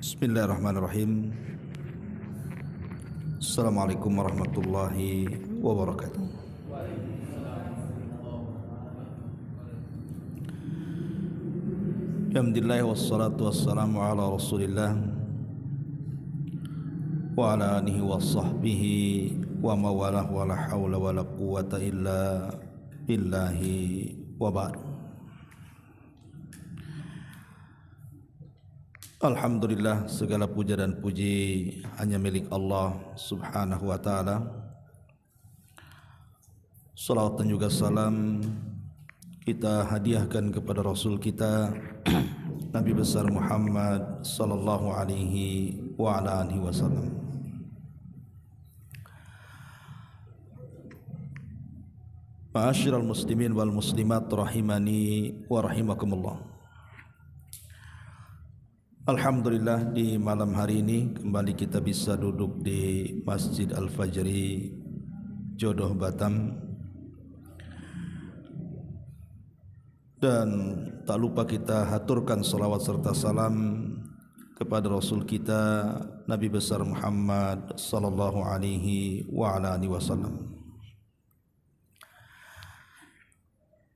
Bismillahirrahmanirrahim. Assalamualaikum warahmatullahi wabarakatuh. Alhamdulillah wassalatu wassalamu ala Rasulillah wa ala alihi wa sahbihi wa mawalah wa la hawla wa la quwwata illa billahi wa ba'd. Alhamdulillah, segala puja dan puji hanya milik Allah subhanahu wa ta'ala. Salawat dan juga salam kita hadiahkan kepada Rasul kita Nabi besar Muhammad sallallahu alaihi wa ala alihi wasallam. Ma'asyiral muslimin wal muslimat rahimani wa rahimakumullah. Alhamdulillah, di malam hari ini kembali kita bisa duduk di Masjid Al-Fajri Jodoh Batam, dan tak lupa kita haturkan salawat serta salam kepada Rasul kita Nabi besar Muhammad sallallahu alaihi wa ala alihi wasallam.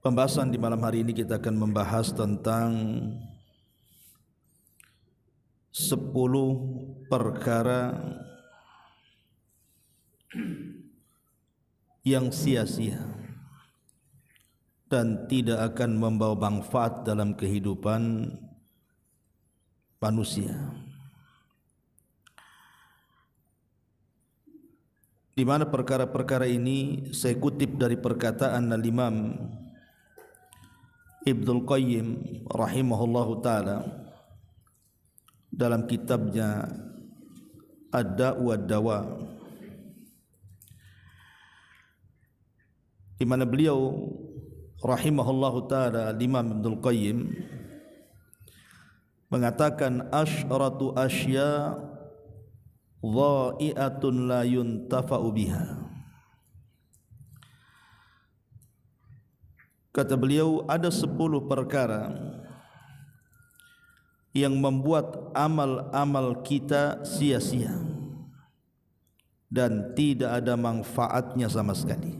Pembahasan di malam hari ini kita akan membahas tentang 10 perkara yang sia-sia dan tidak akan membawa manfaat dalam kehidupan manusia. Di mana perkara-perkara ini saya kutip dari perkataan Al-Imam Ibnul Qayyim rahimahullahu ta'ala dalam kitabnya Ad-Da' wad-Dawa, di mana beliau rahimahullahu ta'ala Imam Ibnul Qayyim mengatakan asyratu asya dha'i'atun la yuntafa'u biha. Kata beliau, ada 10 perkara yang membuat amal-amal kita sia-sia dan tidak ada manfaatnya sama sekali.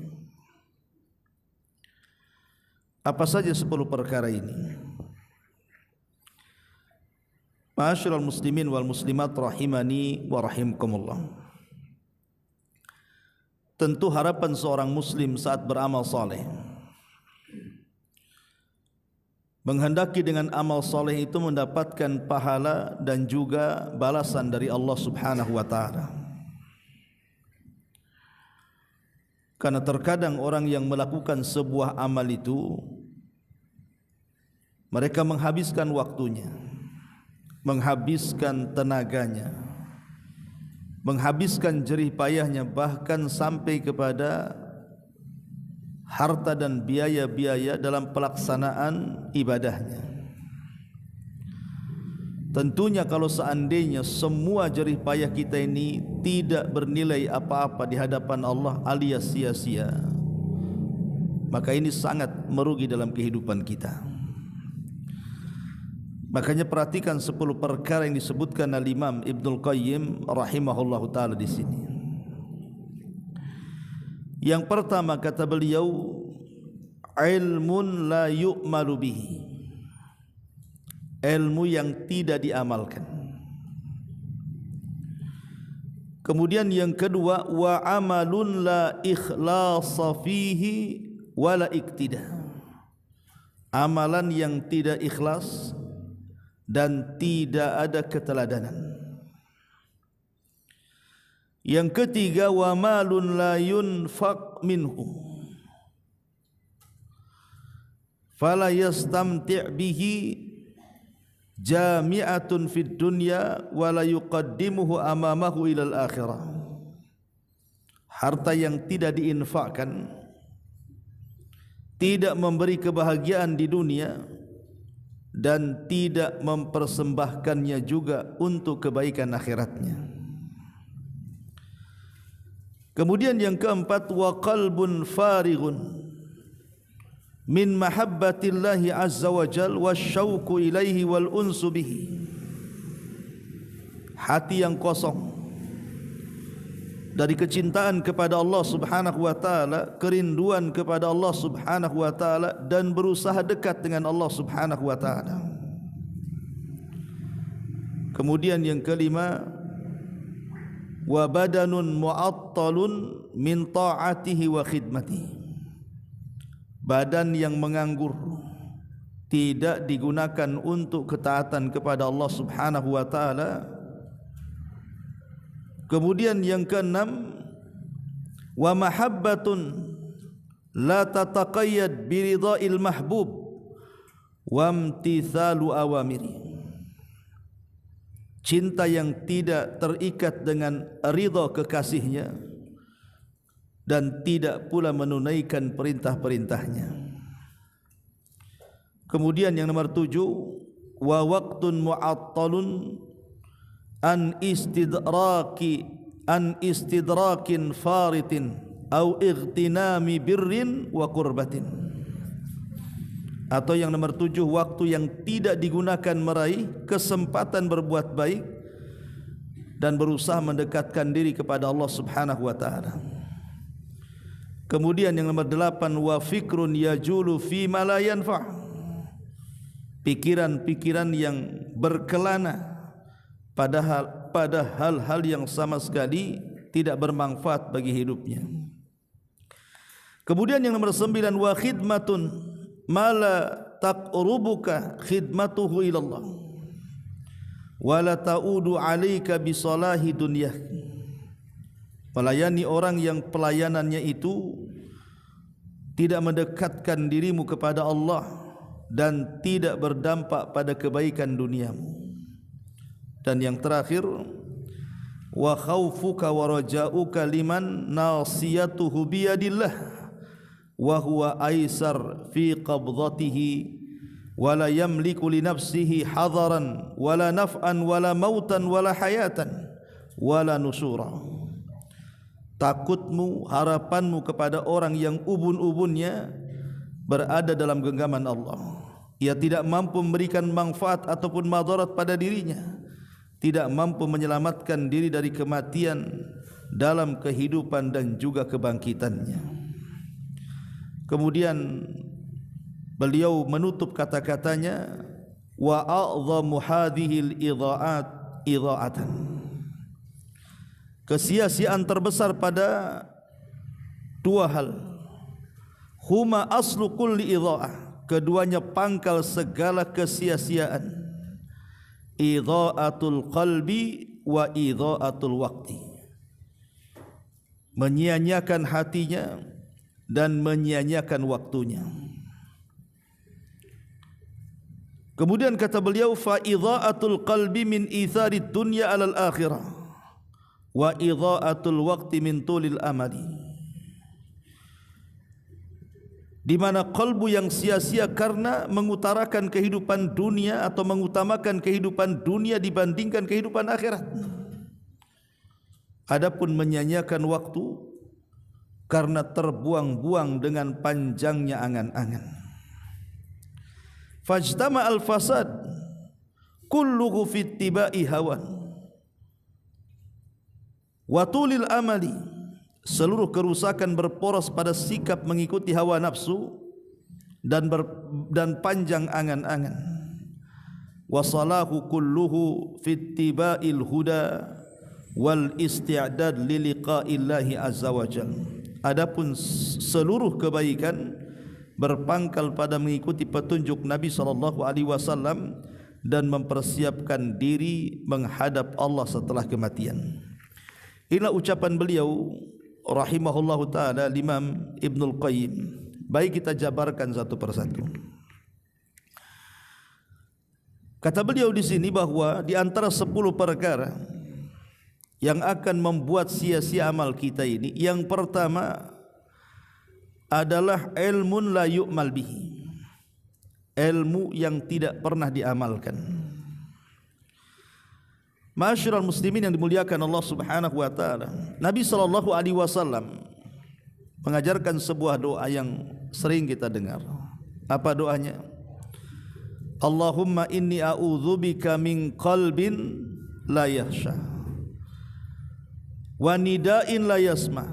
Apa saja 10 perkara ini? Ma'asyiral muslimin wal muslimat rahimani wa rahimakumullah. Tentu harapan seorang muslim saat beramal saleh, menghendaki dengan amal soleh itu mendapatkan pahala dan juga balasan dari Allah subhanahu wa ta'ala. Karena terkadang orang yang melakukan sebuah amal itu, mereka menghabiskan waktunya, menghabiskan tenaganya, menghabiskan jerih payahnya, bahkan sampai kepada harta dan biaya-biaya dalam pelaksanaan ibadahnya. Tentunya kalau seandainya semua jerih payah kita ini tidak bernilai apa-apa di hadapan Allah alias sia-sia, maka ini sangat merugi dalam kehidupan kita. Makanya perhatikan 10 perkara yang disebutkan oleh Imam Ibnul Qayyim rahimahullahu ta'ala di sini. Yang pertama kata beliau, ilmun la yu'malu bihi, ilmu yang tidak diamalkan. Kemudian yang kedua, wa amalun la ikhlasa fihi wa la iktida, amalan yang tidak ikhlas dan tidak ada keteladanan. Yang ketiga, wa malun la yunfaq minhu fala yastamti' bihi jami'atun fid dunya wa la yuqaddimuhu amamahu ilal akhirah. Harta yang tidak diinfakkan, tidak memberi kebahagiaan di dunia dan tidak mempersembahkannya juga untuk kebaikan akhiratnya. Kemudian yang keempat, wa qalbun farighun min mahabbatillahi azza wa jal wa syauqu ilaihi wal unsu bihi, hati yang kosong dari kecintaan kepada Allah Subhanahu wa taala, kerinduan kepada Allah Subhanahu wa taala, dan berusaha dekat dengan Allah Subhanahu wa taala. Kemudian yang kelima, wa badanun mu'attalun min ta'atihi wa khidmatihi. Badan yang menganggur, tidak digunakan untuk ketaatan kepada Allah Subhanahu wa taala. Kemudian yang keenam, wa mahabbatun la tataqayyad biridha'il mahbub wa imtithalu awamiri. Cinta yang tidak terikat dengan ridha kekasihnya dan tidak pula menunaikan perintah-perintahnya. Kemudian yang nomor 7, wa waqtun mu'attalun an istidrakin faritin au ightinami birrin wa qurbatin. Atau yang nomor 7, waktu yang tidak digunakan meraih kesempatan berbuat baik dan berusaha mendekatkan diri kepada Allah Subhanahu wa taala. Kemudian yang nomor 8, wa fikrun yajulu fi ma la yanfa'. Pikiran-pikiran yang berkelana pada hal-hal yang sama sekali tidak bermanfaat bagi hidupnya. Kemudian yang nomor 9, wa khidmatun mala taqrubuka khidmatuhu ilallah wala ta'udu alaika bisalahi dunyah. Melayani orang yang pelayanannya itu tidak mendekatkan dirimu kepada Allah dan tidak berdampak pada kebaikan duniamu. Dan yang terakhir, wa khaufuka wa raja'uka liman nasiyatuhu biyadillah wa huwa aisar fi qabdatihi wa la yamliku li nafsihi hadaran wala naf'an wala mautan wala hayatan wala nusura. Takutmu, harapanmu kepada orang yang ubun-ubunnya berada dalam genggaman Allah. Ia tidak mampu memberikan manfaat ataupun madarat pada dirinya, tidak mampu menyelamatkan diri dari kematian dalam kehidupan dan juga kebangkitannya. Kemudian beliau menutup kata-katanya, wa a'dhamu hadhil idha'atan. Kesia-siaan terbesar pada dua hal. Huma aslu kulli idha'ah. Keduanya pangkal segala kesia-siaan. Idha'atul qalbi wa idha'atul waqti. Menyia-nyiakan hatinya dan menyia-nyiakan waktunya. Kemudian kata beliau, fa idha'atul qalbi min itharid dunya alal akhirah wa idha'atul waqti min tulil amali. Di mana kalbu yang sia-sia karena mengutarakan kehidupan dunia atau mengutamakan kehidupan dunia dibandingkan kehidupan akhirat. Adapun menyia-nyiakan waktu karena terbuang-buang dengan panjangnya angan-angan. Fajtama al-fasad kulluhu fi ittiba'i hawan wa tulil amali. Seluruh kerusakan berporos pada sikap mengikuti hawa nafsu dan panjang angan-angan. Wa salahu kulluhu fi ittiba'il huda wal isti'dad li liqa'illahi azza wa jalla. Adapun seluruh kebaikan berpangkal pada mengikuti petunjuk Nabi SAW dan mempersiapkan diri menghadap Allah setelah kematian. Inilah ucapan beliau rahimahullahu ta'ala, Imam Ibnul Qayyim. Baik, kita jabarkan satu persatu. Kata beliau di sini bahwa di antara 10 perkara yang akan membuat sia-sia amal kita ini, yang pertama adalah ilmun la yu'mal bihi. Ilmu yang tidak pernah diamalkan. Ma'asyiral muslimin yang dimuliakan Allah Subhanahu wa taala, Nabi sallallahu alaihi wasallam mengajarkan sebuah doa yang sering kita dengar. Apa doanya? Allahumma inni a'udzubika min qalbin la yakhsha, wa nida'in la yasma,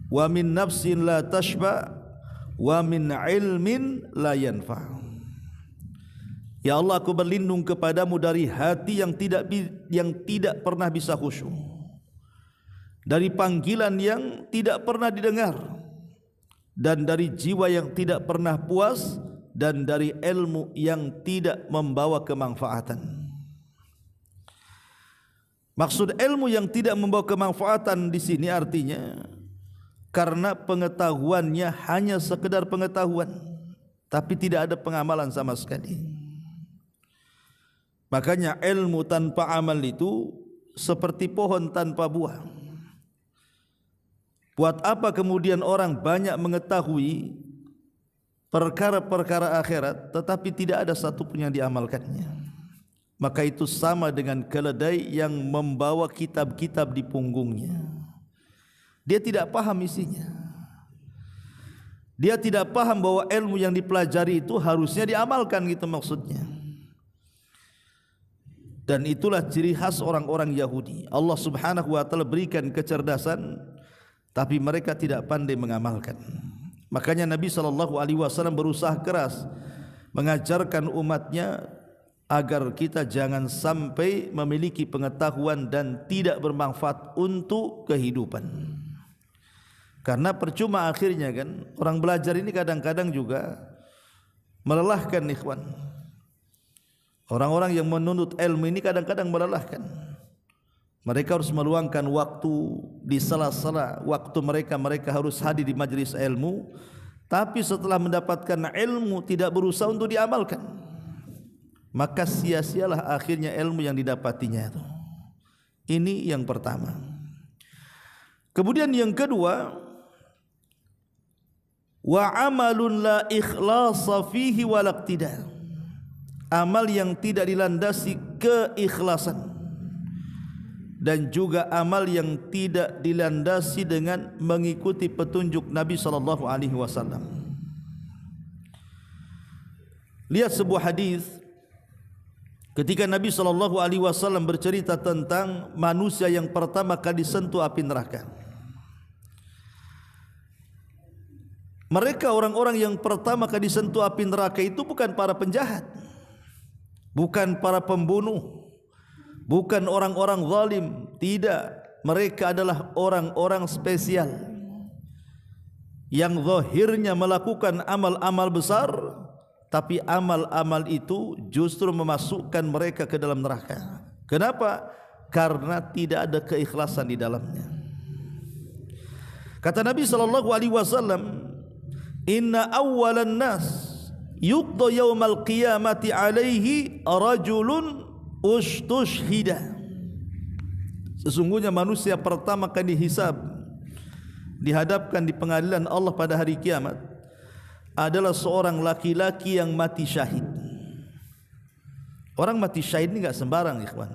wa min nafsin la tashba, wa min ilmin la yanfa. Ya Allah, aku berlindung kepadamu dari hati yang tidak pernah bisa khusyuk, dari panggilan yang tidak pernah didengar, dan dari jiwa yang tidak pernah puas, dan dari ilmu yang tidak membawa kemanfaatan. Maksud ilmu yang tidak membawa kemanfaatan di sini artinya karena pengetahuannya hanya sekedar pengetahuan, tapi tidak ada pengamalan sama sekali. Makanya ilmu tanpa amal itu seperti pohon tanpa buah. Buat apa kemudian orang banyak mengetahui perkara-perkara akhirat tetapi tidak ada satu pun yang diamalkannya? Maka itu sama dengan keledai yang membawa kitab-kitab di punggungnya. Dia tidak paham isinya. Dia tidak paham bahwa ilmu yang dipelajari itu harusnya diamalkan, gitu maksudnya. Dan itulah ciri khas orang-orang Yahudi. Allah Subhanahu wa taala berikan kecerdasan, tapi mereka tidak pandai mengamalkan. Makanya Nabi SAW berusaha keras mengajarkan umatnya agar kita jangan sampai memiliki pengetahuan dan tidak bermanfaat untuk kehidupan. Karena percuma akhirnya kan, orang belajar ini kadang-kadang juga melelahkan, ikhwan. Orang-orang yang menuntut ilmu ini kadang-kadang melelahkan. Mereka harus meluangkan waktu di sela-sela waktu mereka harus hadir di majelis ilmu, tapi setelah mendapatkan ilmu tidak berusaha untuk diamalkan, maka sia-sialah akhirnya ilmu yang didapatinya itu. Ini yang pertama. Kemudian yang kedua, wa amalun la ikhlasa fihi wal iqtida. Amal yang tidak dilandasi keikhlasan dan juga amal yang tidak dilandasi dengan mengikuti petunjuk Nabi sallallahu alaihi wasallam. Lihat sebuah hadis ketika Nabi sallallahu alaihi wasallam bercerita tentang manusia yang pertama kali disentuh api neraka. Mereka orang-orang yang pertama kali disentuh api neraka itu bukan para penjahat, bukan para pembunuh, bukan orang-orang zalim, tidak. Mereka adalah orang-orang spesial yang zahirnya melakukan amal-amal besar, tapi amal-amal itu justru memasukkan mereka ke dalam neraka. Kenapa? Karena tidak ada keikhlasan di dalamnya. Kata Nabi SAW, inna awwalan nas yuqda yaumal qiyamati alaihi rajulun ustushhida. Sesungguhnya manusia pertama kali dihisab, dihadapkan di pengadilan Allah pada hari kiamat adalah seorang laki-laki yang mati syahid. Orang mati syahid ini enggak sembarang, ikhwan.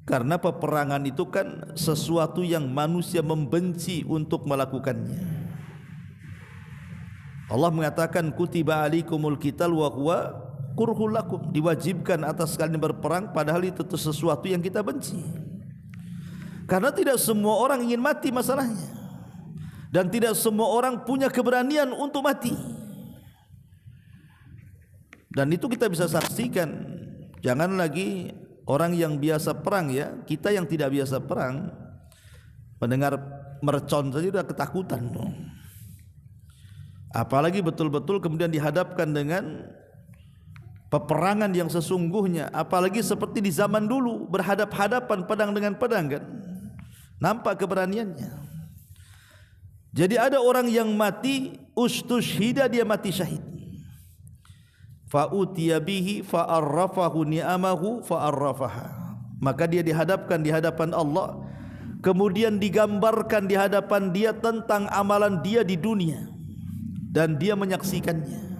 Karena peperangan itu kan sesuatu yang manusia membenci untuk melakukannya. Allah mengatakan kutiba alaikumul qital wa huwa kurhul lakum, diwajibkan atas kalian berperang padahal itu sesuatu yang kita benci. Karena tidak semua orang ingin mati masalahnya, dan tidak semua orang punya keberanian untuk mati. Dan itu kita bisa saksikan. Jangan lagi orang yang biasa perang, ya, kita yang tidak biasa perang mendengar mercon saja sudah ketakutan dong. Apalagi betul-betul kemudian dihadapkan dengan peperangan yang sesungguhnya, apalagi seperti di zaman dulu berhadap-hadapan pedang dengan pedang kan, nampak keberaniannya. Jadi ada orang yang mati ustushhida, dia mati syahid. Fa utiya bihi fa arrafahu ni'amahu fa arrafaha. Maka dia dihadapkan di hadapan Allah, kemudian digambarkan di hadapan dia tentang amalan dia di dunia, dan dia menyaksikannya.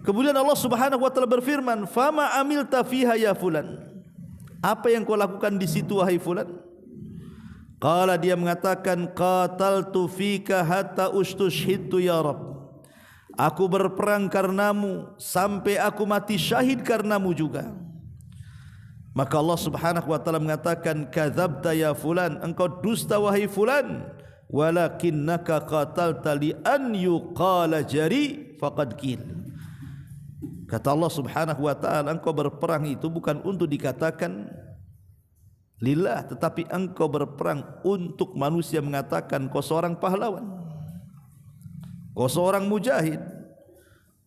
Kemudian Allah Subhanahu wa taala berfirman, "Fama amilta fiha ya fulan?" Apa yang kau lakukan di situ wahai fulan? Qala, dia mengatakan, "Qataltu fika hatta ustushhidtu ya Rabb." Aku berperang karenamu sampai aku mati syahid karenamu juga. Maka Allah Subhanahu wa taala mengatakan, kadzabta ya fulan, engkau dusta wahai fulan, walakinnaka qatalta li an yuqala jari faqad qil. Kata Allah Subhanahu wa taala, engkau berperang itu bukan untuk dikatakan lillah, tetapi engkau berperang untuk manusia mengatakan kau seorang pahlawan, kau seorang mujahid,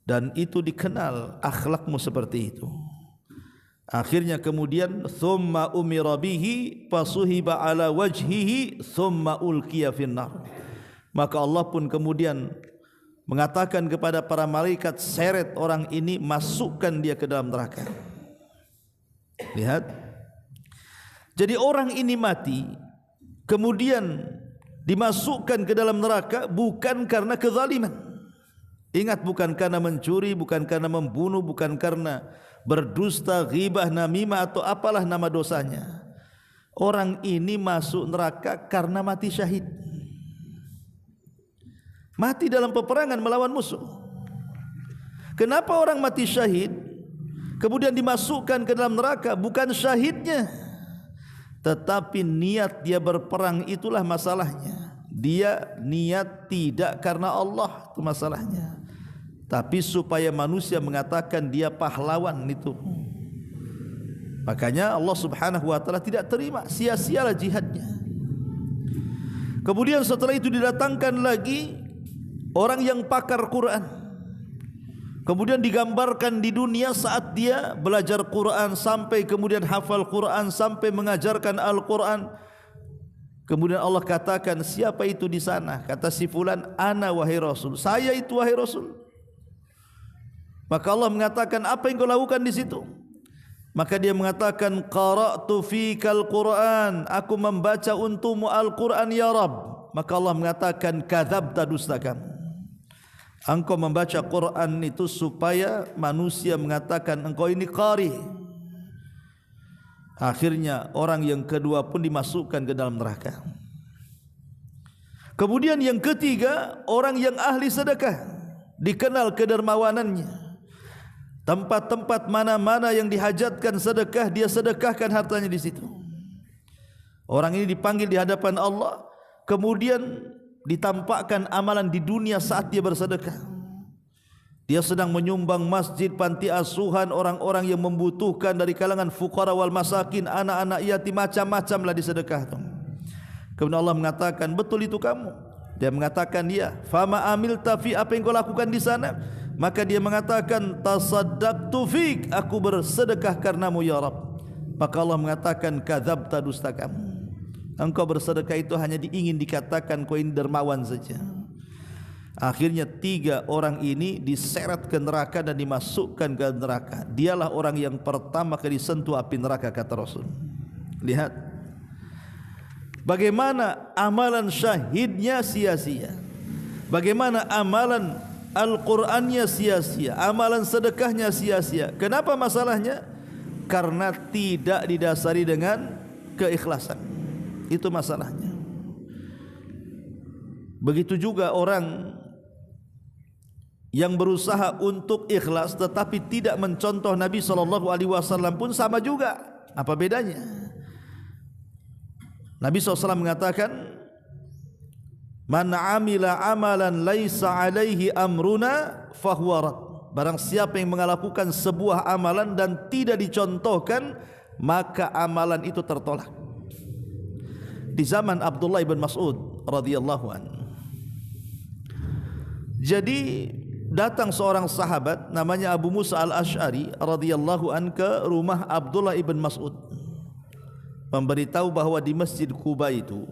dan itu dikenal akhlakmu seperti itu. Akhirnya kemudian thumma umira bihi fasuhiba ala wajhihi thumma ulqiya finnar. Maka Allah pun kemudian mengatakan kepada para malaikat, seret orang ini, masukkan dia ke dalam neraka. Lihat, jadi orang ini mati kemudian dimasukkan ke dalam neraka bukan karena kezaliman. Ingat, bukan karena mencuri, bukan karena membunuh, bukan karena berdusta, ghibah, namimah atau apalah nama dosanya. Orang ini masuk neraka karena mati syahid, mati dalam peperangan melawan musuh. Kenapa orang mati syahid kemudian dimasukkan ke dalam neraka? Bukan syahidnya, tetapi niat dia berperang, itulah masalahnya. Dia niat tidak karena Allah, itu masalahnya, tapi supaya manusia mengatakan dia pahlawan itu. Makanya Allah Subhanahu wa taala tidak terima, sia-sialah jihadnya. Kemudian setelah itu didatangkan lagi orang yang pakar Quran, kemudian digambarkan di dunia saat dia belajar Quran sampai kemudian hafal Quran sampai mengajarkan Al-Quran. Kemudian Allah katakan, siapa itu di sana? Kata si fulan, ana wahai Rasul, saya itu wahai Rasul. Maka Allah mengatakan, apa yang kau lakukan di situ? Maka dia mengatakan, qara'tu fikal Quran, aku membaca untukmu Al-Quran ya Rabb. Maka Allah mengatakan, kadzabta, dusta kamu. Engkau membaca Quran itu supaya manusia mengatakan engkau ini qari. Akhirnya orang yang kedua pun dimasukkan ke dalam neraka. Kemudian yang ketiga, orang yang ahli sedekah, dikenal kedermawanannya. Tempat-tempat mana-mana yang dihajatkan sedekah, dia sedekahkan hartanya di situ. Orang ini dipanggil di hadapan Allah, kemudian ditampakkan amalan di dunia saat dia bersedekah. Dia sedang menyumbang masjid, panti asuhan, orang-orang yang membutuhkan dari kalangan fuqara wal masakin, anak-anak yatim, macam-macamlah disedekah. Kemudian Allah mengatakan, betul itu kamu? Dia mengatakan, ya. Fama amilta fi, apa yang kau lakukan di sana? Maka dia mengatakan, tasaddaqtu fik, aku bersedekah karenamu ya Rabb. Maka Allah mengatakan, kadzabta, dusta kamu. Engkau bersedekah itu hanya ingin dikatakan kau ini dermawan saja. Akhirnya tiga orang ini diseret ke neraka dan dimasukkan ke neraka. Dialah orang yang pertama kali disentuh api neraka, kata Rasul. Lihat bagaimana amalan syahidnya sia-sia, bagaimana amalan Al-Qur'annya sia-sia, amalan sedekahnya sia-sia. Kenapa masalahnya? Karena tidak didasari dengan keikhlasan. Itu masalahnya. Begitu juga orang yang berusaha untuk ikhlas tetapi tidak mencontoh Nabi SAW pun sama juga. Apa bedanya? Nabi SAW mengatakan, man amila amalan laisa alaihi amruna fahuwa rad. Barang siapa yang melakukan sebuah amalan dan tidak dicontohkan, maka amalan itu tertolak. Di zaman Abdullah bin Mas'ud radhiyallahu anhu, jadi datang seorang sahabat namanya Abu Musa al-Ash'ari radhiyallahu anhu ke rumah Abdullah ibn Mas'ud, memberitahu bahwa di Masjid Quba itu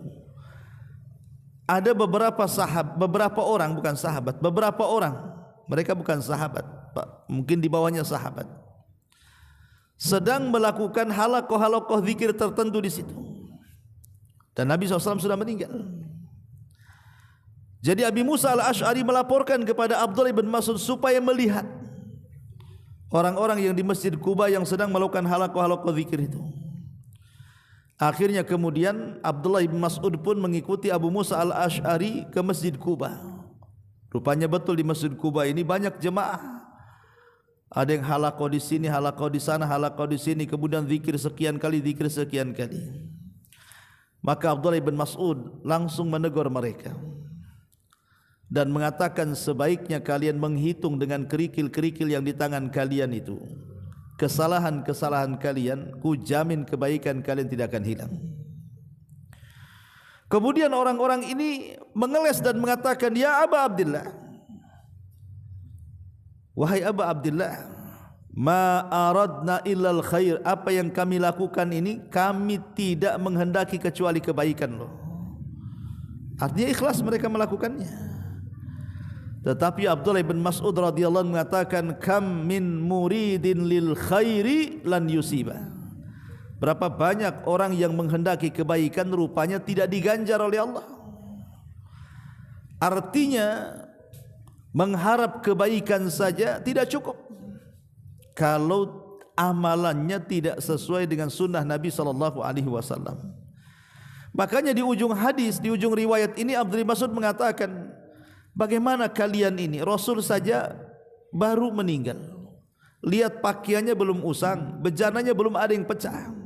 ada beberapa orang, bukan sahabat, beberapa orang, mereka bukan sahabat, mungkin di bawahnya sahabat, sedang melakukan halakoh zikir tertentu di situ, dan Nabi SAW sudah meninggal. Jadi Abi Musa al-Ash'ari melaporkan kepada Abdullah bin Mas'ud supaya melihat orang-orang yang di Masjid Quba yang sedang melakukan halakoh zikir itu. Akhirnya kemudian Abdullah bin Mas'ud pun mengikuti Abu Musa al-Ash'ari ke Masjid Quba. Rupanya betul di Masjid Quba ini banyak jemaah Ada yang halaqah di sini, halaqah di sana, halaqah di sini, kemudian zikir sekian kali, zikir sekian kali. Maka Abdullah bin Mas'ud langsung menegur mereka dan mengatakan, sebaiknya kalian menghitung dengan kerikil-kerikil yang di tangan kalian itu. Kesalahan-kesalahan kalian, ku jamin kebaikan kalian tidak akan hilang. Kemudian orang-orang ini mengeles dan mengatakan, ya Aba Abdillah, wahai Aba Abdillah, ma aradna illal khair, apa yang kami lakukan ini kami tidak menghendaki kecuali kebaikan loh. Artinya ikhlas mereka melakukannya. Tetapi Abdullah bin Mas'ud radhiyallahu anhu mengatakan, kam min muridin lil khairi lan yusiba. Berapa banyak orang yang menghendaki kebaikan rupanya tidak diganjar oleh Allah. Artinya mengharap kebaikan saja tidak cukup kalau amalannya tidak sesuai dengan sunnah Nabi SAW. Makanya di ujung hadis, di ujung riwayat ini Abdullah bin Mas'ud mengatakan, bagaimana kalian ini, Rasul saja baru meninggal, lihat pakaiannya belum usang, bejananya belum ada yang pecah.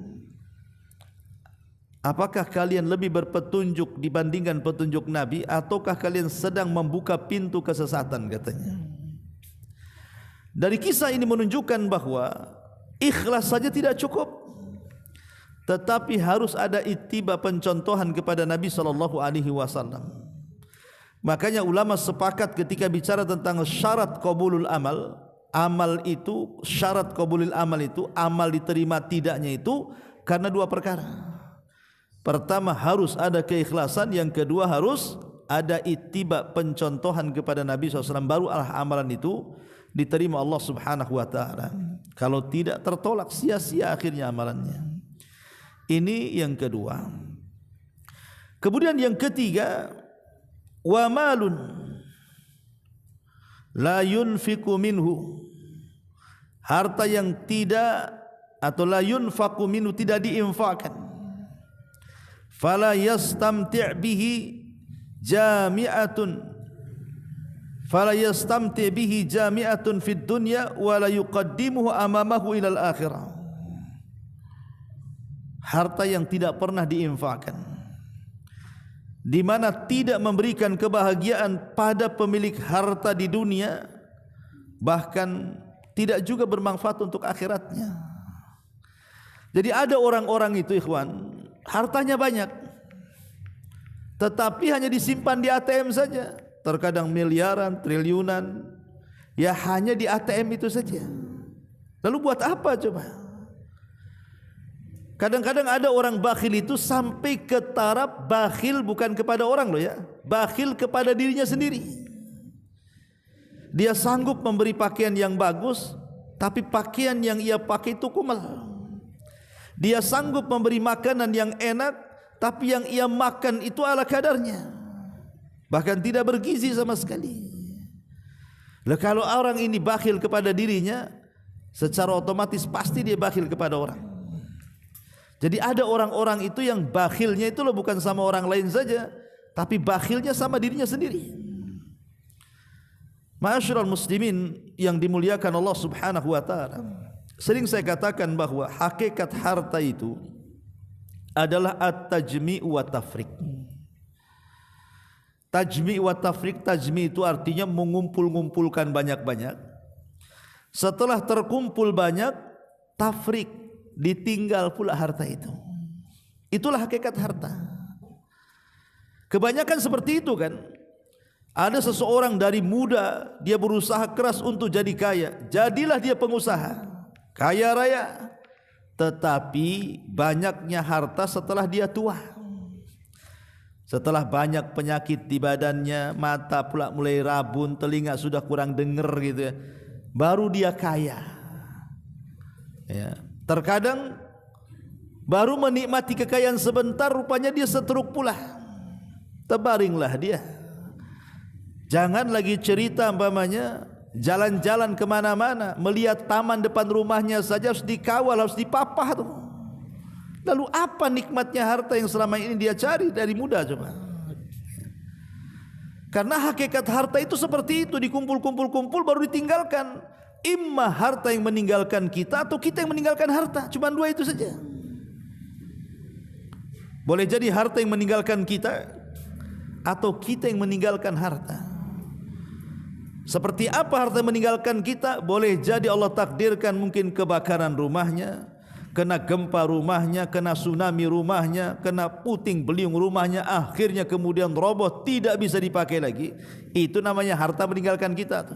Apakah kalian lebih berpetunjuk dibandingkan petunjuk Nabi, ataukah kalian sedang membuka pintu kesesatan, katanya. Dari kisah ini menunjukkan bahwa ikhlas saja tidak cukup, tetapi harus ada ittiba, pencontohan kepada Nabi SAW. Makanya ulama sepakat ketika bicara tentang syarat qabulul amal, amal itu, syarat qabulul amal itu, amal diterima tidaknya itu karena dua perkara. Pertama harus ada keikhlasan, yang kedua harus ada ittiba, pencontohan kepada Nabi SAW, baru amalan itu diterima Allah Subhanahu wa taala. Kalau tidak, tertolak, sia-sia akhirnya amalannya. Ini yang kedua. Kemudian yang ketiga, wa malun la yunfiqu minhu, harta yang tidak, atau la yunfaqu minhu, tidak diinfakkan. Fala yastamti' bihi jami'atun, fala yastamti' bihi jami'atun fid dunya wa la yuqaddimuhu amamahu ilal akhirah. Harta yang tidak pernah diinfakkan, di mana tidak memberikan kebahagiaan pada pemilik harta di dunia, bahkan tidak juga bermanfaat untuk akhiratnya. Jadi ada orang-orang itu, ikhwan, hartanya banyak, tetapi hanya disimpan di ATM saja, terkadang miliaran, triliunan, ya hanya di ATM itu saja. Lalu buat apa coba? Kadang-kadang ada orang bakhil itu sampai ke taraf bakhil bukan kepada orang loh ya, bakhil kepada dirinya sendiri. Dia sanggup memberi pakaian yang bagus, tapi pakaian yang ia pakai itu kumal. Dia sanggup memberi makanan yang enak, tapi yang ia makan itu ala kadarnya, bahkan tidak bergizi sama sekali. Lah kalau orang ini bakhil kepada dirinya, secara otomatis pasti dia bakhil kepada orang. Jadi ada orang-orang itu yang bakhilnya itu loh bukan sama orang lain saja, tapi bakhilnya sama dirinya sendiri. Ma'asyiral muslimin yang dimuliakan Allah Subhanahu wa taala, sering saya katakan bahwa hakikat harta itu adalah at-tajmi' wa tafriq. Tajmi' wa tafriq, tajmi' itu artinya mengumpul-ngumpulkan banyak-banyak. Setelah terkumpul banyak, tafriq, ditinggal pula harta itu. Itulah hakikat harta. Kebanyakan seperti itu kan. Ada seseorang dari muda dia berusaha keras untuk jadi kaya, jadilah dia pengusaha, kaya raya, tetapi banyaknya harta setelah dia tua. Setelah banyak penyakit di badannya, mata pula mulai rabun, telinga sudah kurang dengar gitu ya, baru dia kaya. Ya. Terkadang baru menikmati kekayaan sebentar, rupanya dia setruk pula, terbaringlah dia. Jangan lagi cerita umpamanya jalan-jalan kemana-mana, melihat taman depan rumahnya saja harus dikawal, harus dipapah tuh. Lalu apa nikmatnya harta yang selama ini dia cari dari muda coba? Karena hakikat harta itu seperti itu, dikumpul-kumpul-kumpul baru ditinggalkan. imma harta yang meninggalkan kita atau kita yang meninggalkan harta. Cuma dua itu saja. Boleh jadi harta yang meninggalkan kita atau kita yang meninggalkan harta. Seperti apa harta yang meninggalkan kita? Boleh jadi Allah takdirkan mungkin kebakaran rumahnya, kena gempa rumahnya, kena tsunami rumahnya, kena puting beliung rumahnya, akhirnya kemudian roboh, tidak bisa dipakai lagi. Itu namanya harta meninggalkan kita.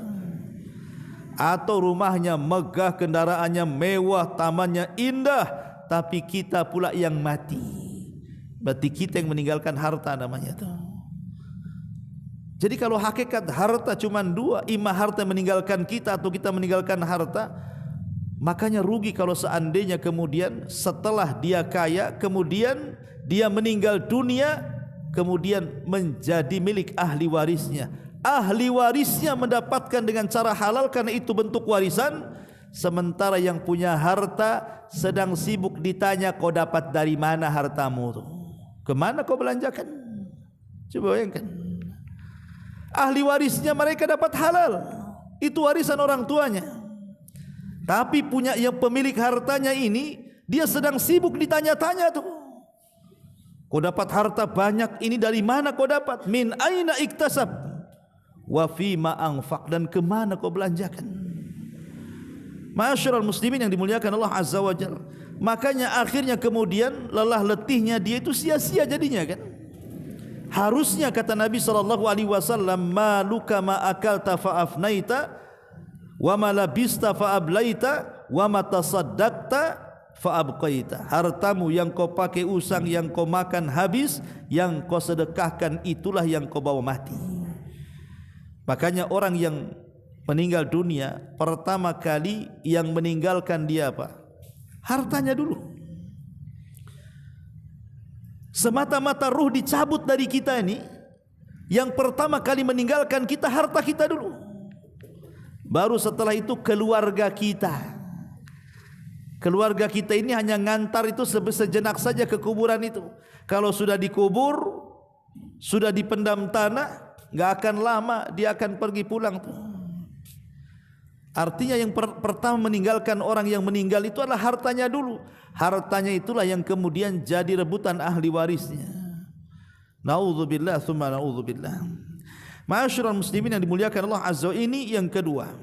Atau rumahnya megah, kendaraannya mewah, tamannya indah, tapi kita pula yang mati. Berarti kita yang meninggalkan harta namanya itu. Jadi kalau hakikat harta cuma dua, imma harta meninggalkan kita atau kita meninggalkan harta, makanya rugi kalau seandainya kemudian setelah dia kaya, kemudian dia meninggal dunia, kemudian menjadi milik ahli warisnya. Ahli warisnya mendapatkan dengan cara halal karena itu bentuk warisan, sementara yang punya harta sedang sibuk ditanya, kau dapat dari mana hartamu itu? Kemana kau belanjakan? Coba bayangkan. Ahli warisnya mereka dapat halal, itu warisan orang tuanya. Tapi punya yang pemilik hartanya ini, dia sedang sibuk ditanya-tanya tuh. Kau dapat harta banyak ini dari mana kau dapat? Min aina iktasab wa fima anfaq, dan kemana kau belanjakan? Ma'asyiral muslimin yang dimuliakan Allah Azza wa Jalla. Makanya akhirnya kemudian lelah letihnya dia itu sia-sia jadinya kan. Harusnya kata Nabi SAW, maluka ma akalta fa afnaita wa ma labista fa ablaita wa ma tasaddaqta fa abqaita. Hartamu yang kau pakai usang, yang kau makan habis, yang kau sedekahkan itulah yang kau bawa mati. Makanya orang yang meninggal dunia, pertama kali yang meninggalkan dia apa? Hartanya dulu. Semata-mata ruh dicabut dari kita ini, yang pertama kali meninggalkan kita harta kita dulu. Baru setelah itu keluarga kita. Keluarga kita ini hanya ngantar itu sejenak saja ke kuburan itu. Kalau sudah dikubur, sudah dipendam tanah, enggak akan lama dia akan pergi pulang tuh. Artinya yang pertama meninggalkan orang yang meninggal itu adalah hartanya dulu. Hartanya itulah yang kemudian jadi rebutan ahli warisnya. Na'udzubillah tsumma na'udzubillah. Ma'asyiral muslimin yang dimuliakan Allah Azza wa Jalla, ini yang kedua.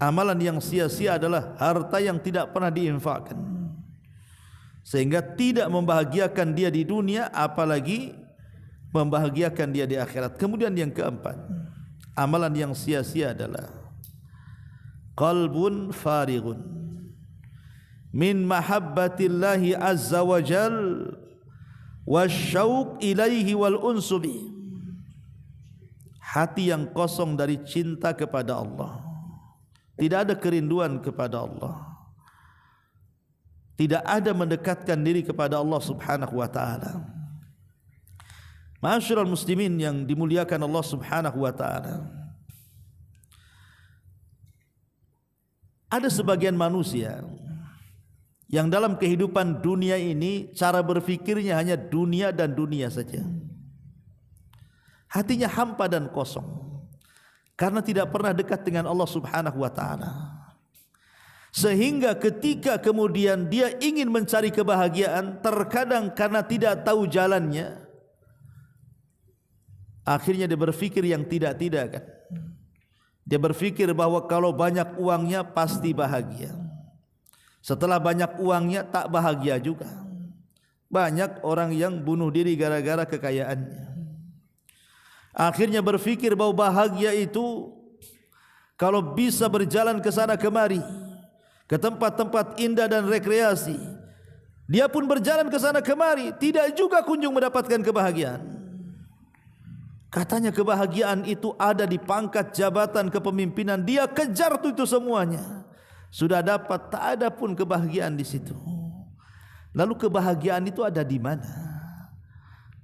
Amalan yang sia-sia adalah harta yang tidak pernah diinfakkan, sehingga tidak membahagiakan dia di dunia, apalagi membahagiakan dia di akhirat. Kemudian yang keempat, amalan yang sia-sia adalah qalbun farighun min mahabbatillahi azza wa jal wasyauq ilaihi wal unsubi. Hati yang kosong dari cinta kepada Allah, tidak ada kerinduan kepada Allah, tidak ada mendekatkan diri kepada Allah subhanahu wa ta'ala. Ma'asyiral muslimin yang dimuliakan Allah subhanahu wa ta'ala, ada sebagian manusia yang dalam kehidupan dunia ini cara berfikirnya hanya dunia dan dunia saja. Hatinya hampa dan kosong karena tidak pernah dekat dengan Allah subhanahu wa ta'ala. Sehingga ketika kemudian dia ingin mencari kebahagiaan, terkadang karena tidak tahu jalannya, akhirnya dia berfikir yang tidak-tidak kan. Dia berfikir bahwa kalau banyak uangnya pasti bahagia. Setelah banyak uangnya tak bahagia juga. Banyak orang yang bunuh diri gara-gara kekayaannya. Akhirnya berfikir bahwa bahagia itu kalau bisa berjalan ke sana kemari, ke tempat-tempat indah dan rekreasi. Dia pun berjalan ke sana kemari, tidak juga kunjung mendapatkan kebahagiaan. Katanya kebahagiaan itu ada di pangkat jabatan kepemimpinan. Dia kejar itu semuanya. Sudah dapat, tak ada pun kebahagiaan di situ. Lalu kebahagiaan itu ada di mana?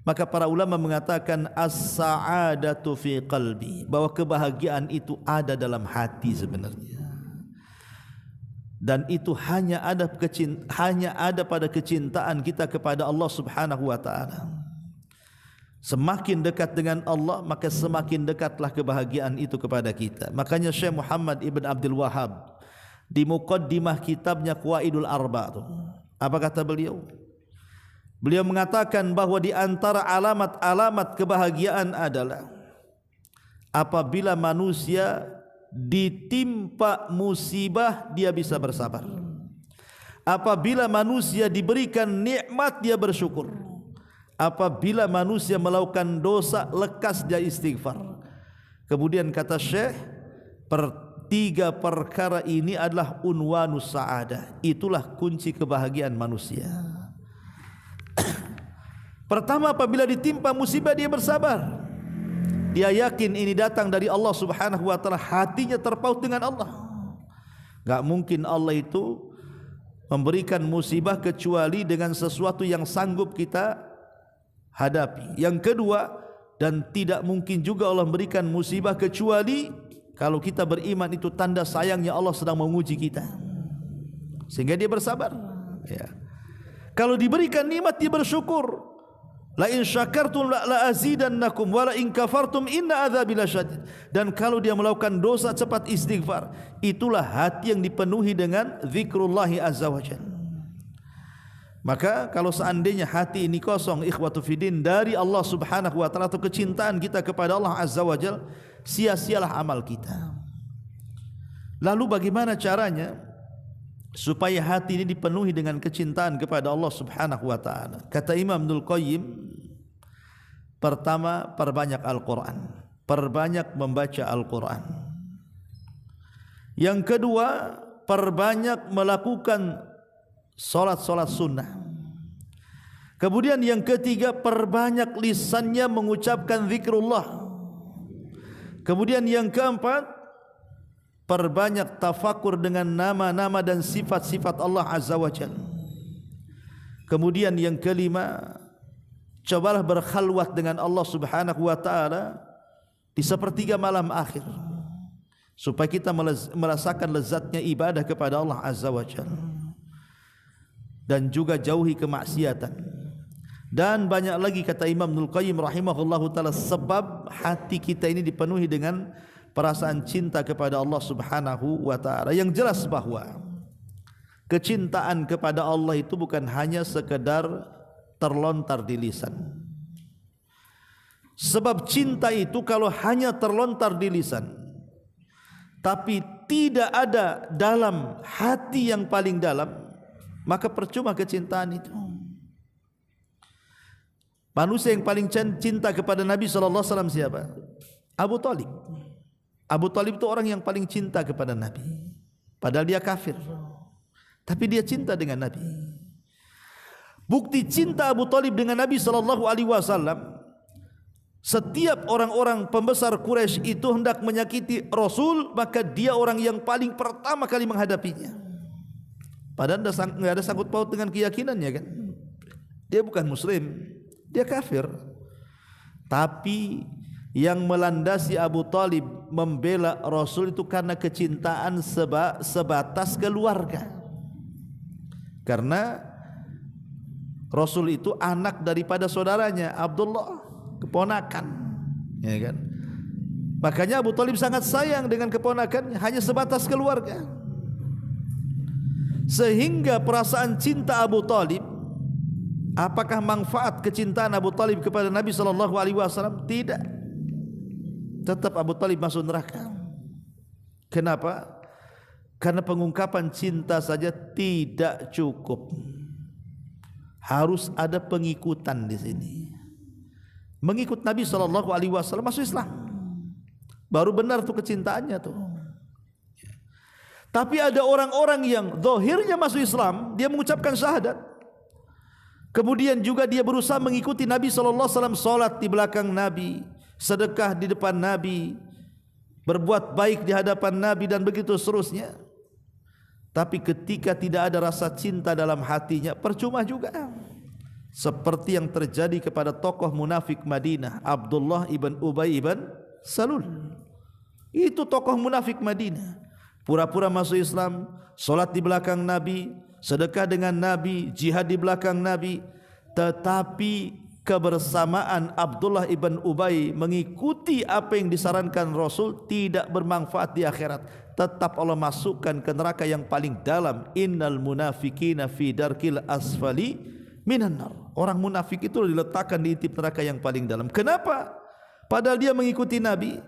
Maka para ulama mengatakan as-sa'adatu fi qalbi, bahwa kebahagiaan itu ada dalam hati sebenarnya. Dan itu hanya ada pada kecintaan kita kepada Allah Subhanahu wa taala. Semakin dekat dengan Allah, maka semakin dekatlah kebahagiaan itu kepada kita. Makanya Syekh Muhammad Ibn Abdul Wahhab di muqaddimah kitabnya Qawaidul Arba' itu, apa kata beliau? Beliau mengatakan bahwa di antara alamat-alamat kebahagiaan adalah apabila manusia ditimpa musibah dia bisa bersabar. Apabila manusia diberikan nikmat dia bersyukur. Apabila manusia melakukan dosa lekas dia istighfar. Kemudian kata Syekh, tiga perkara ini adalah unwanus sa'adah. Itulah kunci kebahagiaan manusia. Pertama, apabila ditimpa musibah dia bersabar. Dia yakin ini datang dari Allah Subhanahu wa taala, hatinya terpaut dengan Allah. Enggak mungkin Allah itu memberikan musibah kecuali dengan sesuatu yang sanggup kita hadapi. Yang kedua, dan tidak mungkin juga Allah memberikan musibah kecuali kalau kita beriman itu tanda sayangnya Allah sedang menguji kita, sehingga dia bersabar. Ya. Kalau diberikan nikmat dia bersyukur. La in syakartum la azidannakum wa la in kafartum inna adzabi lasyadid. Dan kalau dia melakukan dosa cepat istighfar. Itulah hati yang dipenuhi dengan zikrullah azza wajalla. Maka kalau seandainya hati ini kosong ikhwatu fiddin dari Allah Subhanahu wa taala atau kecintaan kita kepada Allah azza wajalla, sia-sialah amal kita. Lalu bagaimana caranya supaya hati ini dipenuhi dengan kecintaan kepada Allah Subhanahu wa taala? Kata Imam Ibnul Qayyim, pertama, perbanyak Al-Qur'an, perbanyak membaca Al-Qur'an. Yang kedua, perbanyak melakukan salat-salat sunnah. Kemudian yang ketiga, perbanyak lisannya mengucapkan zikrullah. Kemudian yang keempat, perbanyak tafakur dengan nama-nama dan sifat-sifat Allah Azza wa Jalla. Kemudian yang kelima, cobalah berkhalwat dengan Allah Subhanahu wa taala di sepertiga malam akhir, supaya kita merasakan lezatnya ibadah kepada Allah Azza wa Jalla. Dan juga jauhi kemaksiatan. Dan banyak lagi kata Imam Ibnul Qayyim rahimahullahu taala sebab hati kita ini dipenuhi dengan perasaan cinta kepada Allah Subhanahu wa taala. Yang jelas bahwa kecintaan kepada Allah itu bukan hanya sekedar terlontar di lisan. Sebab cinta itu kalau hanya terlontar di lisan tapi tidak ada dalam hati yang paling dalam, maka percuma kecintaan itu. Manusia yang paling cinta kepada Nabi SAW siapa? Abu Talib. Abu Talib itu orang yang paling cinta kepada Nabi, padahal dia kafir, tapi dia cinta dengan Nabi. Bukti cinta Abu Talib dengan Nabi SAW, setiap orang-orang pembesar Quraisy itu hendak menyakiti Rasul, maka dia orang yang paling pertama kali menghadapinya. Padahal tidak ada sangkut paut dengan keyakinannya kan. Dia bukan muslim, dia kafir. Tapi yang melandasi Abu Talib membela Rasul itu karena kecintaan sebatas keluarga. Karena Rasul itu anak daripada saudaranya Abdullah, keponakan, ya kan? Makanya Abu Talib sangat sayang dengan keponakannya, hanya sebatas keluarga. Sehingga perasaan cinta Abu Talib, apakah manfaat kecintaan Abu Talib kepada Nabi SAW? Tidak. Tetap Abu Talib masuk neraka. Kenapa? Karena pengungkapan cinta saja tidak cukup. Harus ada pengikutan di sini. Mengikut Nabi SAW masuk Islam. Baru benar tuh kecintaannya tuh. Tapi ada orang-orang yang zahirnya masuk Islam, dia mengucapkan syahadat. Kemudian juga dia berusaha mengikuti Nabi SAW, salat di belakang Nabi, sedekah di depan Nabi, berbuat baik di hadapan Nabi dan begitu seterusnya. Tapi ketika tidak ada rasa cinta dalam hatinya, percuma juga. Seperti yang terjadi kepada tokoh munafik Madinah, Abdullah ibn Ubay ibn Salul. Itu tokoh munafik Madinah. Pura-pura masuk Islam, solat di belakang Nabi, sedekah dengan Nabi, jihad di belakang Nabi, tetapi kebersamaan Abdullah ibn Ubay mengikuti apa yang disarankan Rasul tidak bermanfaat di akhirat, tetap Allah masukkan ke neraka yang paling dalam. Innal munafiqina fi darkil asfali minan nar. Orang munafik itu diletakkan di intip neraka yang paling dalam. Kenapa? Padahal dia mengikuti Nabi.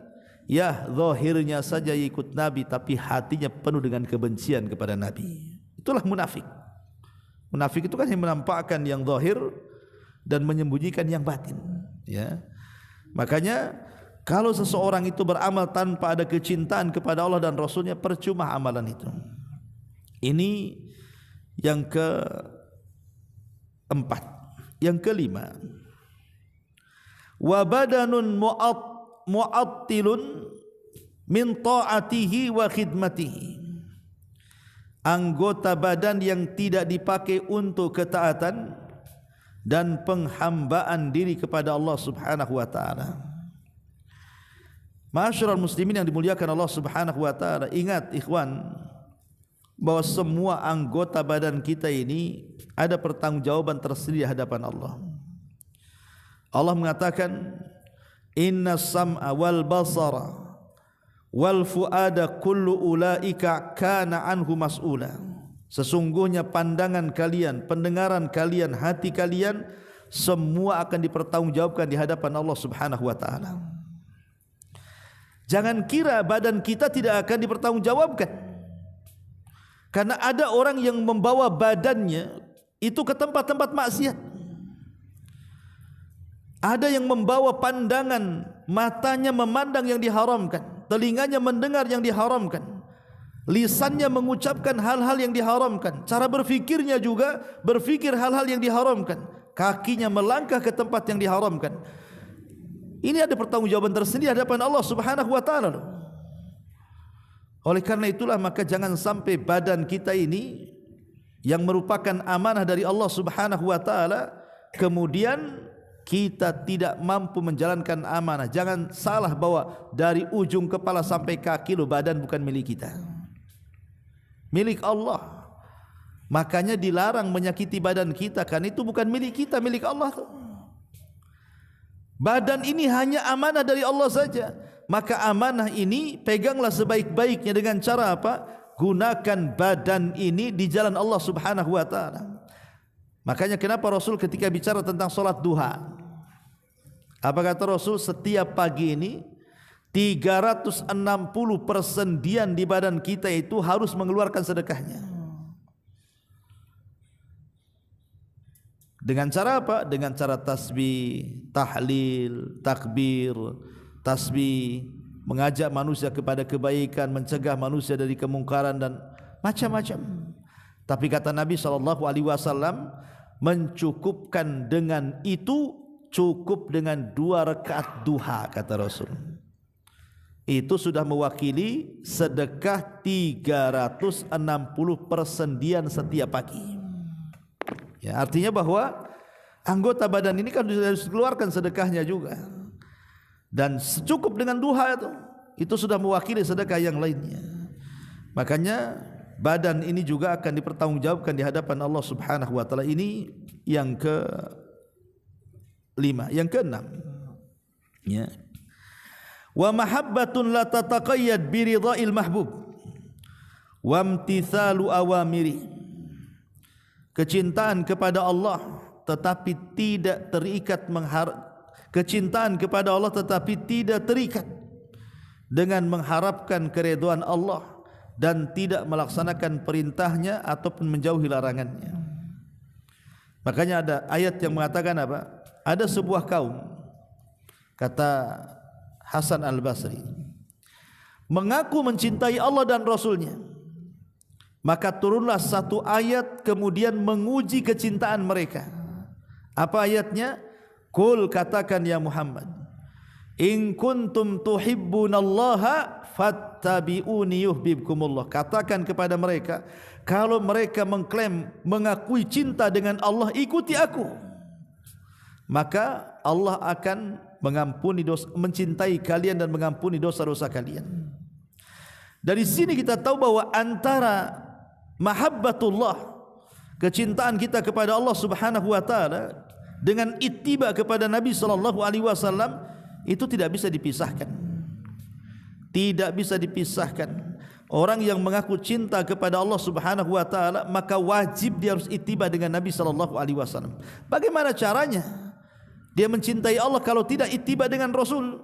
Ya, zahirnya saja ikut Nabi tapi hatinya penuh dengan kebencian kepada Nabi. Itulah munafik. Munafik itu kan yang menampakkan yang zahir dan menyembunyikan yang batin, ya. Makanya kalau seseorang itu beramal tanpa ada kecintaan kepada Allah dan Rasulnya, percuma amalan itu. Ini yang keempat. Yang kelima, wa badanun mu'attilun min ta'atihi wa khidmatihi. Anggota badan yang tidak dipakai untuk ketaatan dan penghambaan diri kepada Allah Subhanahu wa taala. Ma'asyiral muslimin yang dimuliakan Allah Subhanahu wa taala, ingat ikhwan bahwa semua anggota badan kita ini ada pertanggungjawaban tersendiri di hadapan Allah. Allah mengatakan, innas sam'a wal basara wal fuada kullu ulaika kana anhu mas'ula. Sesungguhnya pandangan kalian, pendengaran kalian, hati kalian semua akan dipertanggungjawabkan di hadapan Allah Subhanahu wa taala. Jangan kira badan kita tidak akan dipertanggungjawabkan. Karena ada orang yang membawa badannya itu ke tempat-tempat maksiat. Ada yang membawa pandangan, matanya memandang yang diharamkan, telinganya mendengar yang diharamkan, lisannya mengucapkan hal-hal yang diharamkan, cara berfikirnya juga berfikir hal-hal yang diharamkan, kakinya melangkah ke tempat yang diharamkan. Ini ada pertanggungjawaban tersendiri hadapan Allah Subhanahu wa taala. Oleh karena itulah maka jangan sampai badan kita ini yang merupakan amanah dari Allah Subhanahu wa taala kemudian kita tidak mampu menjalankan amanah. Jangan salah bahwa dari ujung kepala sampai kaki lo badan bukan milik kita, milik Allah. Makanya dilarang menyakiti badan kita, kan itu bukan milik kita, milik Allah. Badan ini hanya amanah dari Allah saja. Maka amanah ini peganglah sebaik-baiknya dengan cara apa? Gunakan badan ini di jalan Allah Subhanahu wa taala. Makanya kenapa Rasul ketika bicara tentang solat duha, apa kata Rasul? Setiap pagi ini 360 persendian di badan kita itu harus mengeluarkan sedekahnya. Dengan cara apa? Dengan cara tasbih, tahlil, takbir, tasbih, mengajak manusia kepada kebaikan, mencegah manusia dari kemungkaran dan macam-macam. Tapi kata Nabi SAW, mencukupkan dengan itu cukup dengan 2 rakaat duha, kata Rasul. Itu sudah mewakili sedekah 360 persendian setiap pagi. Ya, artinya bahwa anggota badan ini kan harus dikeluarkan sedekahnya juga. Dan cukup dengan duha itu sudah mewakili sedekah yang lainnya. Makanya badan ini juga akan dipertanggungjawabkan di hadapan Allah Subhanahu wa taala. Ini yang ke-5, yang ke-6. Ya. Wa mahabbatun la tataqayyad bi ridha'il mahbub wa imtithalu awamiri. Kecintaan kepada Allah tetapi tidak terikat kecintaan kepada Allah tetapi tidak terikat dengan mengharapkan keridhaan Allah dan tidak melaksanakan perintahnya ataupun menjauhi larangannya. Makanya ada ayat yang mengatakan apa? Ada sebuah kaum, kata Hasan Al-Basri, mengaku mencintai Allah dan Rasulnya, maka turunlah satu ayat kemudian menguji kecintaan mereka. Apa ayatnya? Qul, katakan ya Muhammad, in kuntum tuhibbunallaha fattabi'uni yuhibbukumullah. Katakan kepada mereka, kalau mereka mengklaim mengakui cinta dengan Allah, ikuti aku, maka Allah akan mengampuni dosa, mencintai kalian dan mengampuni dosa-dosa kalian. Dari sini kita tahu bahwa antara mahabbatullah, kecintaan kita kepada Allah Subhanahu wa taala, dengan ittiba kepada Nabi sallallahu alaihi wasallam itu tidak bisa dipisahkan. Tidak bisa dipisahkan. Orang yang mengaku cinta kepada Allah Subhanahu wa taala maka wajib dia harus ittiba dengan Nabi sallallahu alaihi wasallam. Bagaimana caranya? Dia mencintai Allah kalau tidak ittiba dengan Rasul.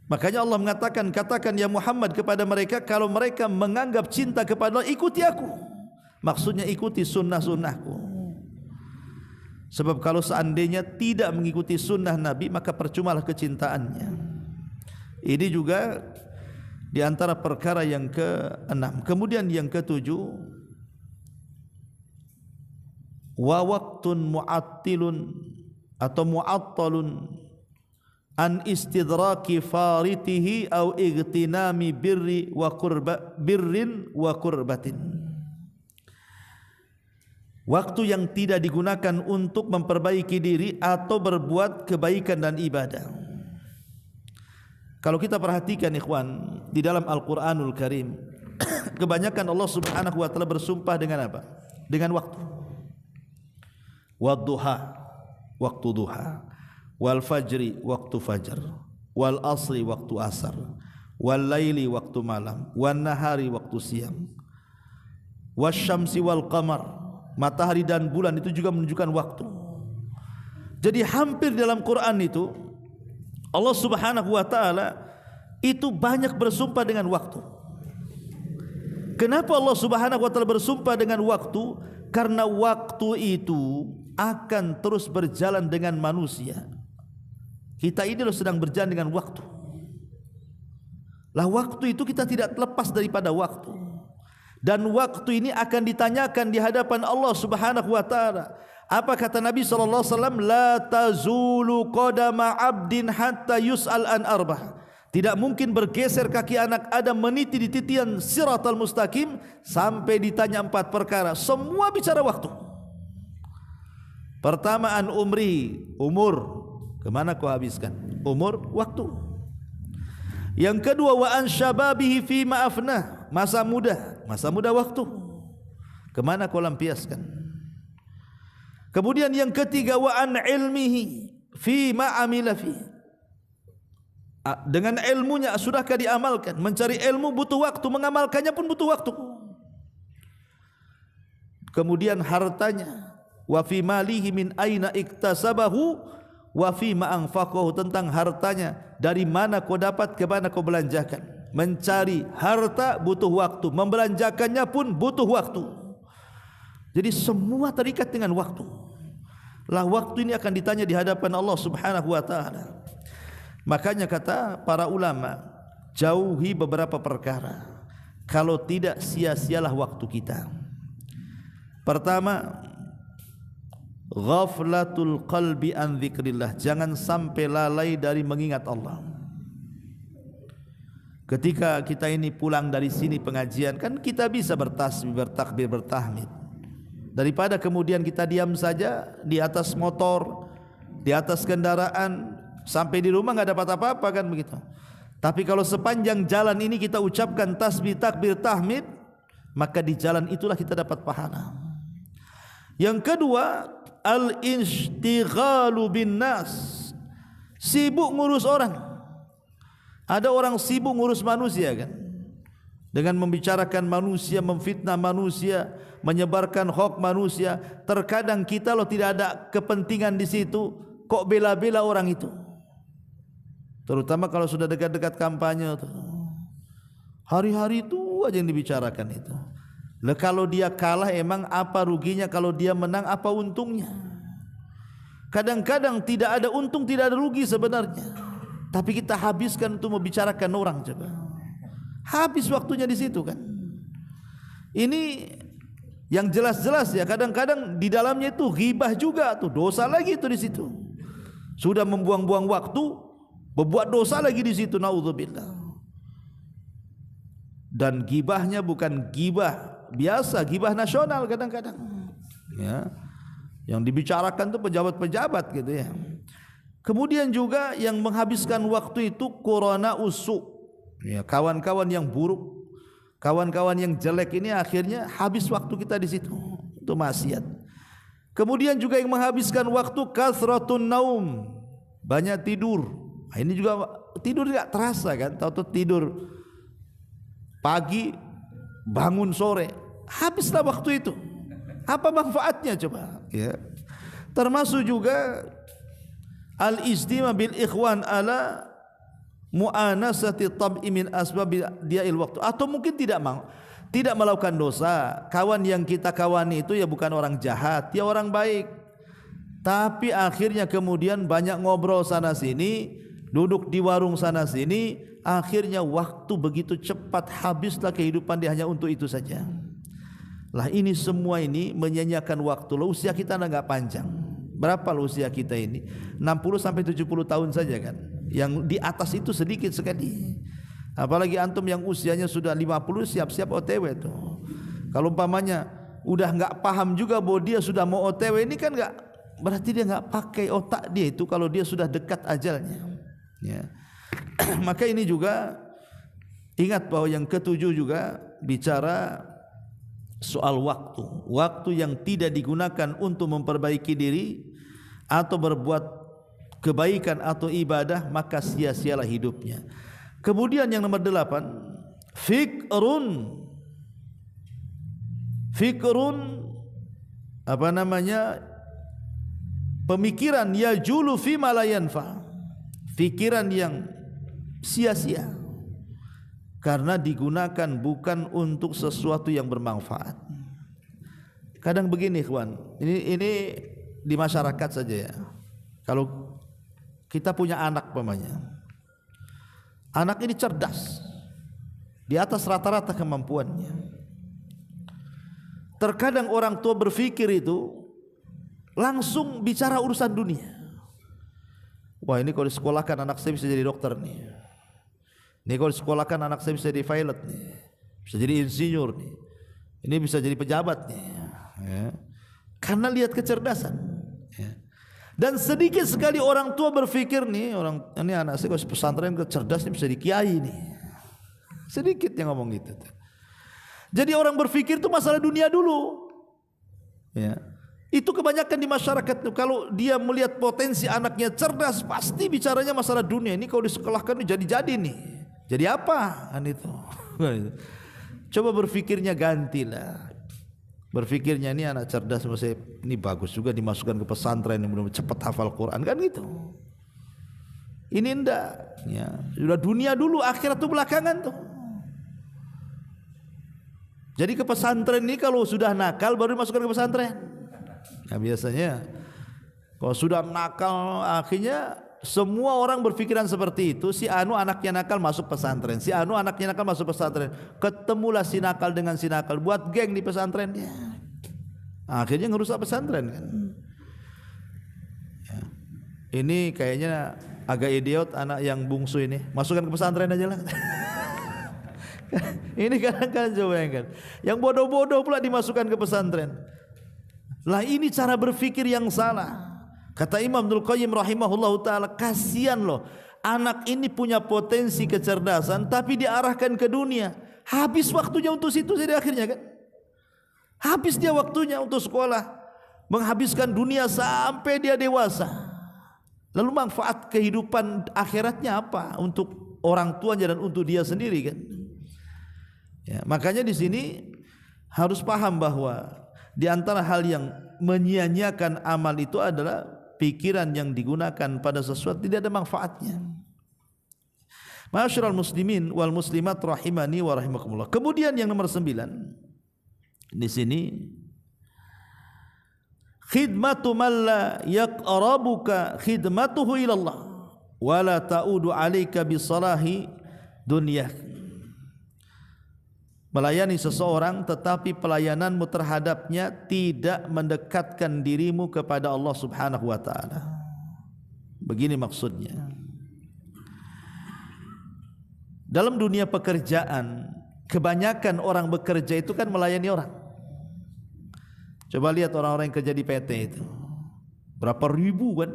Makanya Allah mengatakan, katakan ya Muhammad kepada mereka, kalau mereka menganggap cinta kepada Allah, ikuti aku. Maksudnya ikuti sunnah-sunnahku. Sebab kalau seandainya tidak mengikuti sunnah Nabi, maka percumalah kecintaannya. Ini juga di antara perkara yang ke-6. Kemudian yang ke-7, wa waqtun mu'attilun atau mu'attalun an istidraki faritihi au igtinami birrin wa qurbatin. Waktu yang tidak digunakan untuk memperbaiki diri atau berbuat kebaikan dan ibadah. Kalau kita perhatikan ikhwan, di dalam Al-Qur'anul Karim kebanyakan Allah Subhanahu wa taala bersumpah dengan apa? Dengan waktu. Wadduha, waktu duha. Wal fajri, waktu fajar. Wal asri, waktu asar. Wal laili, waktu malam. Wan nahari, waktu siang. Wasyamsi wal qamar, matahari dan bulan itu juga menunjukkan waktu. Jadi hampir dalam Quran itu Allah Subhanahu wa taala itu banyak bersumpah dengan waktu. Kenapa Allah Subhanahu wa taala bersumpah dengan waktu? Karena waktu itu akan terus berjalan dengan manusia. Kita ini sedang berjalan dengan waktu. Lah waktu itu kita tidak lepas daripada waktu. Dan waktu ini akan ditanyakan di hadapan Allah Subhanahu wa taala. Apa kata Nabi sallallahu alaihi wasallam? La tazulu qadama 'abdin hatta yus'al an arbah. Tidak mungkin bergeser kaki anak Adam meniti di titian siratal mustaqim sampai ditanya 4 perkara. Semua bicara waktu. Pertama, an umri, umur. Kemana kau habiskan? Umur, waktu. Yang kedua, wa an syababihi fi ma'afnah, masa muda waktu. Kemana kau lampiaskan? Kemudian yang ketiga, wa an ilmihi fi ma'amila fi, dengan ilmunya sudahkah diamalkan? Mencari ilmu butuh waktu, mengamalkannya pun butuh waktu. Kemudian hartanya, wa fi malihi min aina iktasabahu wa fi ma anfaqahu, tentang hartanya dari mana kau dapat, ke mana kau belanjakan. Mencari harta butuh waktu, membelanjakannya pun butuh waktu. Jadi semua terikat dengan waktu. Lah waktu ini akan ditanya di hadapan Allah Subhanahu wa taala. Makanya kata para ulama, jauhi beberapa perkara, kalau tidak sia-sialah waktu kita. Pertama, ghaflatul qalbi an dzikrillah, jangan sampai lalai dari mengingat Allah. Ketika kita ini pulang dari sini pengajian, kan kita bisa bertasbih, bertakbir, bertahmid. Daripada kemudian kita diam saja di atas motor, di atas kendaraan, sampai di rumah enggak dapat apa-apa kan begitu. Tapi kalau sepanjang jalan ini kita ucapkan tasbih, takbir, tahmid, maka di jalan itulah kita dapat pahala. Yang kedua, al-inshtighalu bin nas, sibuk ngurus orang. Ada orang sibuk ngurus manusia kan, dengan membicarakan manusia, memfitnah manusia, menyebarkan hoax manusia. Terkadang kita loh tidak ada kepentingan di situ, kok bela-bela orang itu. Terutama kalau sudah dekat-dekat kampanye tuh, hari-hari itu aja yang dibicarakan itu. Lah kalau dia kalah emang apa ruginya, kalau dia menang apa untungnya? Kadang-kadang tidak ada untung, tidak ada rugi sebenarnya. Tapi kita habiskan untuk membicarakan orang, coba. Habis waktunya di situ kan. Ini yang jelas-jelas ya, kadang-kadang di dalamnya itu ghibah juga tuh, dosa lagi itu di situ. Sudah membuang-buang waktu, berbuat dosa lagi di situ, naudzubillah. Dan ghibahnya bukan ghibah biasa, ghibah nasional kadang-kadang. Ya. Yang dibicarakan tuh pejabat-pejabat gitu ya. Kemudian juga yang menghabiskan waktu itu qurana usu, ya, kawan-kawan yang buruk, kawan-kawan yang jelek ini akhirnya habis waktu kita di situ, itu maksiat. Kemudian juga yang menghabiskan waktu kasratun naum, banyak tidur. Nah, ini juga tidur tidak terasa kan, tahu-tahu tidur pagi bangun sore, habislah waktu itu. Apa manfaatnya coba? Ya. Termasuk juga al-istima bil ikhwan ala mu'anasati tab'i min asbab dia'il waktu, atau mungkin tidak melakukan dosa. Kawan yang kita kawani itu ya bukan orang jahat, ya orang baik, tapi akhirnya kemudian banyak ngobrol sana sini, duduk di warung sana sini, akhirnya waktu begitu cepat, habislah kehidupan dia hanya untuk itu saja. Lah ini semua ini menyia-nyiakan waktu. Lah usia kita enggak panjang. Berapa usia kita ini? 60 sampai 70 tahun saja kan. Yang di atas itu sedikit sekali. Apalagi antum yang usianya sudah 50 siap-siap OTW tuh. Kalau umpamanya udah enggak paham juga bahwa dia sudah mau OTW, ini kan enggak, berarti dia enggak pakai otak dia itu kalau dia sudah dekat ajalnya. Ya. Maka ini juga ingat bahwa yang ketujuh juga bicara soal waktu yang tidak digunakan untuk memperbaiki diri atau berbuat kebaikan atau ibadah, maka sia-sialah hidupnya. Kemudian yang nomor 8, fikrun pemikiran yajulu fi ma la yanfa, pikiran yang sia-sia karena digunakan bukan untuk sesuatu yang bermanfaat. Kadang begini ikhwan, ini di masyarakat saja ya. Kalau kita punya anak umpamanya, anak ini cerdas, di atas rata-rata kemampuannya. Terkadang orang tua berpikir itu langsung bicara urusan dunia. Wah, ini kalau disekolahkan anak saya bisa jadi dokter nih. Ini kalau disekolahkan anak saya bisa jadi pilot nih, bisa jadi insinyur nih, ini bisa jadi pejabat nih, ya. Karena lihat kecerdasan. Ya. Dan sedikit sekali orang tua berpikir nih, ini anak saya kalau pesantren cerdas nih bisa jadi kiai nih. Sedikit yang ngomong gitu. Jadi orang berpikir itu masalah dunia dulu. Ya. Itu kebanyakan di masyarakat itu. Kalau dia melihat potensi anaknya cerdas, pasti bicaranya masalah dunia. Ini kalau disekolahkan jadi nih. Jadi apa kan itu? Coba berpikirnya gantilah. Berpikirnya ini anak cerdas, ini bagus juga dimasukkan ke pesantren yang benar-benar cepat hafal Quran kan gitu. Ini enggak, ya. Sudah dunia dulu, akhirat itu belakangan tuh. Jadi ke pesantren ini kalau sudah nakal baru dimasukkan ke pesantren. Nah biasanya kalau sudah nakal akhirnya semua orang berpikiran seperti itu. Si anu anaknya nakal masuk pesantren, si anu anaknya nakal masuk pesantren. Ketemulah si nakal dengan si nakal, buat geng di pesantrennya. Akhirnya ngerusak pesantren kan. Ya. Ini kayaknya agak idiot anak yang bungsu ini, masukkan ke pesantren aja lah. Ini kadang-kadang coba kan, yang bodoh-bodoh pula dimasukkan ke pesantren. Lah ini cara berpikir yang salah. Kata Imam Ibnul Qayyim rahimahullahu ta'ala, kasihan loh, anak ini punya potensi kecerdasan tapi diarahkan ke dunia. Habis waktunya untuk situ jadi akhirnya kan. Habis dia waktunya untuk sekolah, menghabiskan dunia sampai dia dewasa. Lalu manfaat kehidupan akhiratnya apa? Untuk orang tuanya dan untuk dia sendiri kan. Ya, makanya di sini harus paham bahwa di antara hal yang menyia-nyiakan amal itu adalah pikiran yang digunakan pada sesuatu tidak ada manfaatnya. Ma'asyiral muslimin wal muslimat rahimani wa rahimakumullah. Kemudian yang nomor 9 di sini, khidmatu man la yaqrabuka khidmatuhu ila Allah wa la ta'udu 'alaika bi salahi dunyah. Melayani seseorang tetapi pelayananmu terhadapnya tidak mendekatkan dirimu kepada Allah Subhanahu wa taala. Begini maksudnya. Dalam dunia pekerjaan, kebanyakan orang bekerja itu kan melayani orang. Coba lihat orang-orang yang kerja di PT itu. Berapa ribu kan?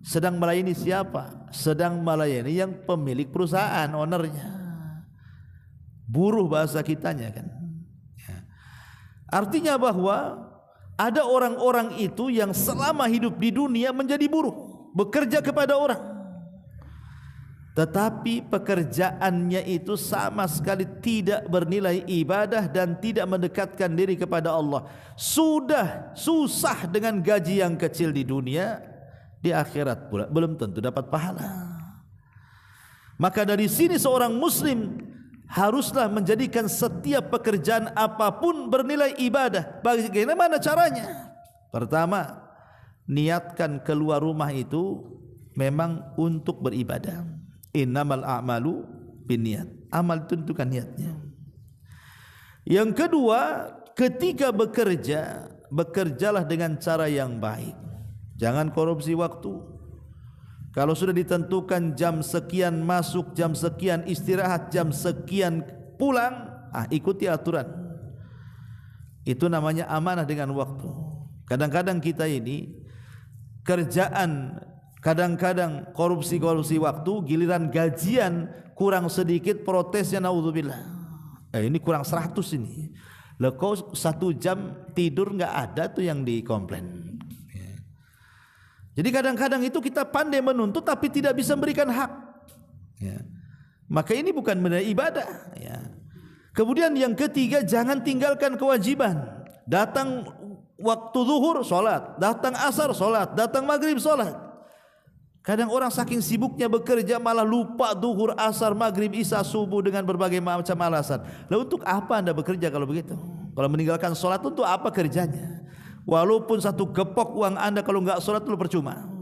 Sedang melayani siapa? Sedang melayani yang pemilik perusahaan, ownernya. Buruh bahasa kitanya kan. Ya. Artinya bahwa Ada orang-orang itu yang selama hidup di dunia menjadi buruh, bekerja kepada orang, tetapi pekerjaannya itu sama sekali tidak bernilai ibadah dan tidak mendekatkan diri kepada Allah. Sudah susah dengan gaji yang kecil di dunia, di akhirat pula belum tentu dapat pahala. Maka dari sini seorang muslim haruslah menjadikan setiap pekerjaan apapun bernilai ibadah. Bagaimana caranya? Pertama, niatkan keluar rumah itu memang untuk beribadah. Innamal a'malu binniyat. Amal itu tentukan niatnya. Yang kedua, ketika bekerja, bekerjalah dengan cara yang baik. Jangan korupsi waktu. Kalau sudah ditentukan jam sekian masuk, jam sekian istirahat, jam sekian pulang, ikuti aturan. Itu namanya amanah dengan waktu. Kadang-kadang kita ini kerjaan, kadang-kadang korupsi waktu, giliran gajian kurang sedikit protesnya, naudzubillah. Ini kurang 100 ini. Loh, kok 1 jam tidur nggak ada tuh yang dikomplain. Jadi kadang-kadang itu kita pandai menuntut tapi tidak bisa memberikan hak. Maka ini bukan benar ibadah. Kemudian yang ketiga, jangan tinggalkan kewajiban. Datang waktu zuhur sholat, datang asar sholat, datang maghrib sholat. Kadang orang saking sibuknya bekerja malah lupa zuhur, asar, maghrib, isya, subuh dengan berbagai macam alasan. Lalu untuk apa anda bekerja kalau begitu? Kalau meninggalkan sholat untuk apa kerjanya? Walaupun 1 gepok uang anda kalau enggak sholat itu percuma,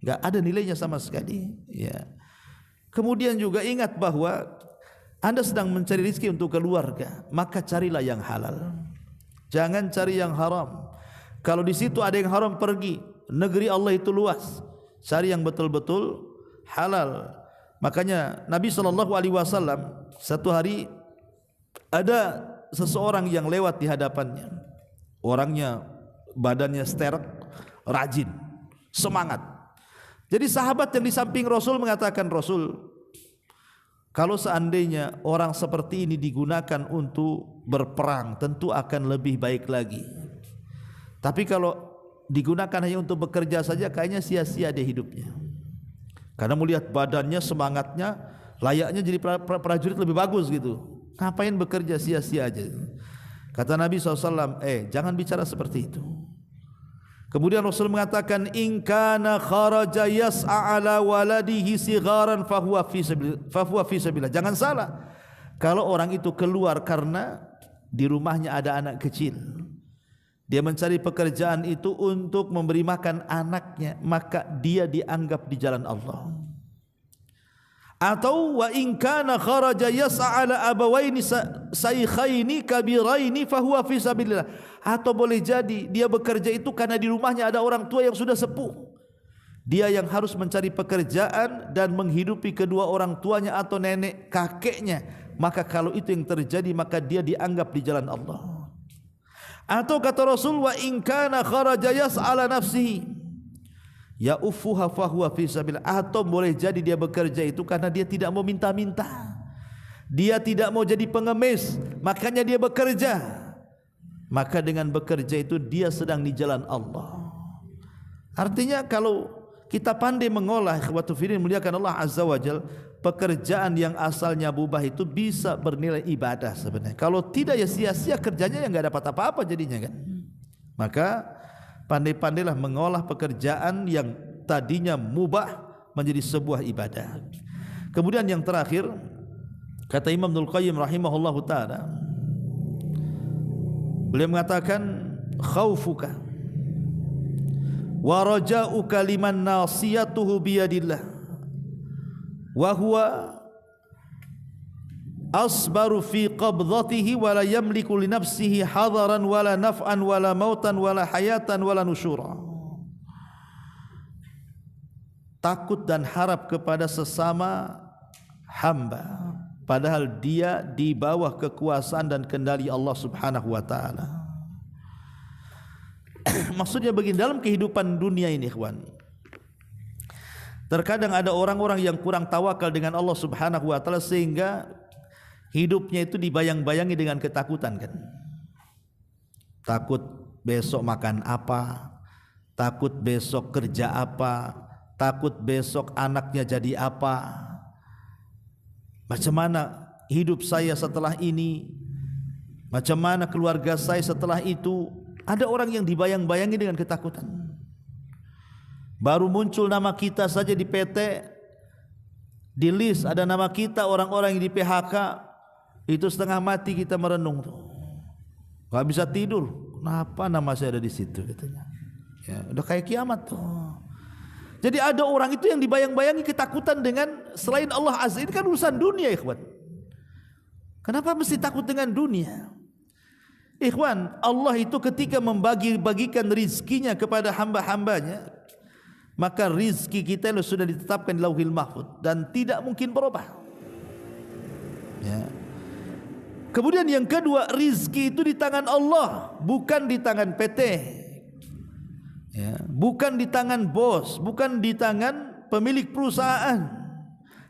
enggak ada nilainya sama sekali. Kemudian juga ingat bahwa anda sedang mencari rezeki untuk keluarga, maka carilah yang halal. Jangan cari yang haram. Kalau di situ ada yang haram, pergi. Negeri Allah itu luas. Cari yang betul-betul halal. Makanya Nabi SAW satu hari ada seseorang yang lewat di hadapannya. Orangnya badannya sterek, rajin, semangat. Jadi sahabat yang di samping Rasul mengatakan, Rasul, kalau seandainya orang seperti ini digunakan untuk berperang, tentu akan lebih baik lagi. Tapi kalau digunakan hanya untuk bekerja saja, kayaknya sia-sia dia hidupnya. Karena melihat badannya, semangatnya, layaknya jadi prajurit lebih bagus gitu. Ngapain bekerja sia-sia aja? Kata Nabi SAW, jangan bicara seperti itu. Kemudian Rasul mengatakan, in kana kharaja yas'a ala waladihi sigharan fahuwa fi sabilillah. Jangan salah. Kalau orang itu keluar karena di rumahnya ada anak kecil, dia mencari pekerjaan itu untuk memberi makan anaknya, maka dia dianggap di jalan Allah. Atau wa in kana kharaja yas'a ala abawaini saykhaini kabiraini fahuwa fi sabilillah. Atau boleh jadi dia bekerja itu karena di rumahnya ada orang tua yang sudah sepuh. Dia yang harus mencari pekerjaan dan menghidupi kedua orang tuanya atau nenek kakeknya. Maka kalau itu yang terjadi, maka dia dianggap di jalan Allah. Atau kata Rasul, wa in kana kharaja yas'ala nafsihi ya ufuha fahuwa fi sabilillah. Atau boleh jadi dia bekerja itu karena dia tidak mau minta-minta, dia tidak mau jadi pengemis, makanya dia bekerja. Maka dengan bekerja itu dia sedang di jalan Allah. Artinya kalau kita pandai mengolah, ikhwatu fillah muliakan Allah azza wajal, pekerjaan yang asalnya mubah itu bisa bernilai ibadah sebenarnya. Kalau tidak ya sia-sia kerjanya, yang enggak dapat apa-apa jadinya kan. Maka pandai-pandailah mengolah pekerjaan yang tadinya mubah menjadi sebuah ibadah. Kemudian yang terakhir, kata Imam Ibnul Qayyim rahimahullahu taala, beliau mengatakan, khaufuka wa raja'uka liman nasiyatuhu biyadillah wa huwa asbaru fi qabdatihi wa la yamliku li nafsihi hadaran wala naf'an wala mautan wala hayatan wala nusyura. Takut dan harap kepada sesama hamba, padahal dia di bawah kekuasaan dan kendali Allah Subhanahu wa taala. Maksudnya begini, dalam kehidupan dunia ini, ikhwan, terkadang ada orang-orang yang kurang tawakal dengan Allah Subhanahu wa taala sehingga hidupnya itu dibayang-bayangi dengan ketakutan kan. Takut besok makan apa, takut besok kerja apa, takut besok anaknya jadi apa, macam mana hidup saya setelah ini, macam mana keluarga saya setelah itu. Ada orang yang dibayang-bayangi dengan ketakutan. Baru muncul nama kita saja di PT, di list ada nama kita, orang-orang yang di PHK, itu setengah mati kita merenung tuh, gak bisa tidur. Kenapa nama saya ada di situ katanya? Ya, udah kayak kiamat tuh. Jadi ada orang itu yang dibayang-bayangi ketakutan dengan selain Allah Azza. Ini kan urusan dunia, ikhwan. Kenapa mesti takut dengan dunia? Ikhwan, Allah itu ketika membagi-bagikan rizkinya kepada hamba-hambanya, maka rizki kita sudah ditetapkan di Lauhil Mahfuz dan tidak mungkin berubah. Ya. Kemudian yang kedua, rizki itu di tangan Allah, bukan di tangan PT, ya, bukan di tangan bos, bukan di tangan pemilik perusahaan.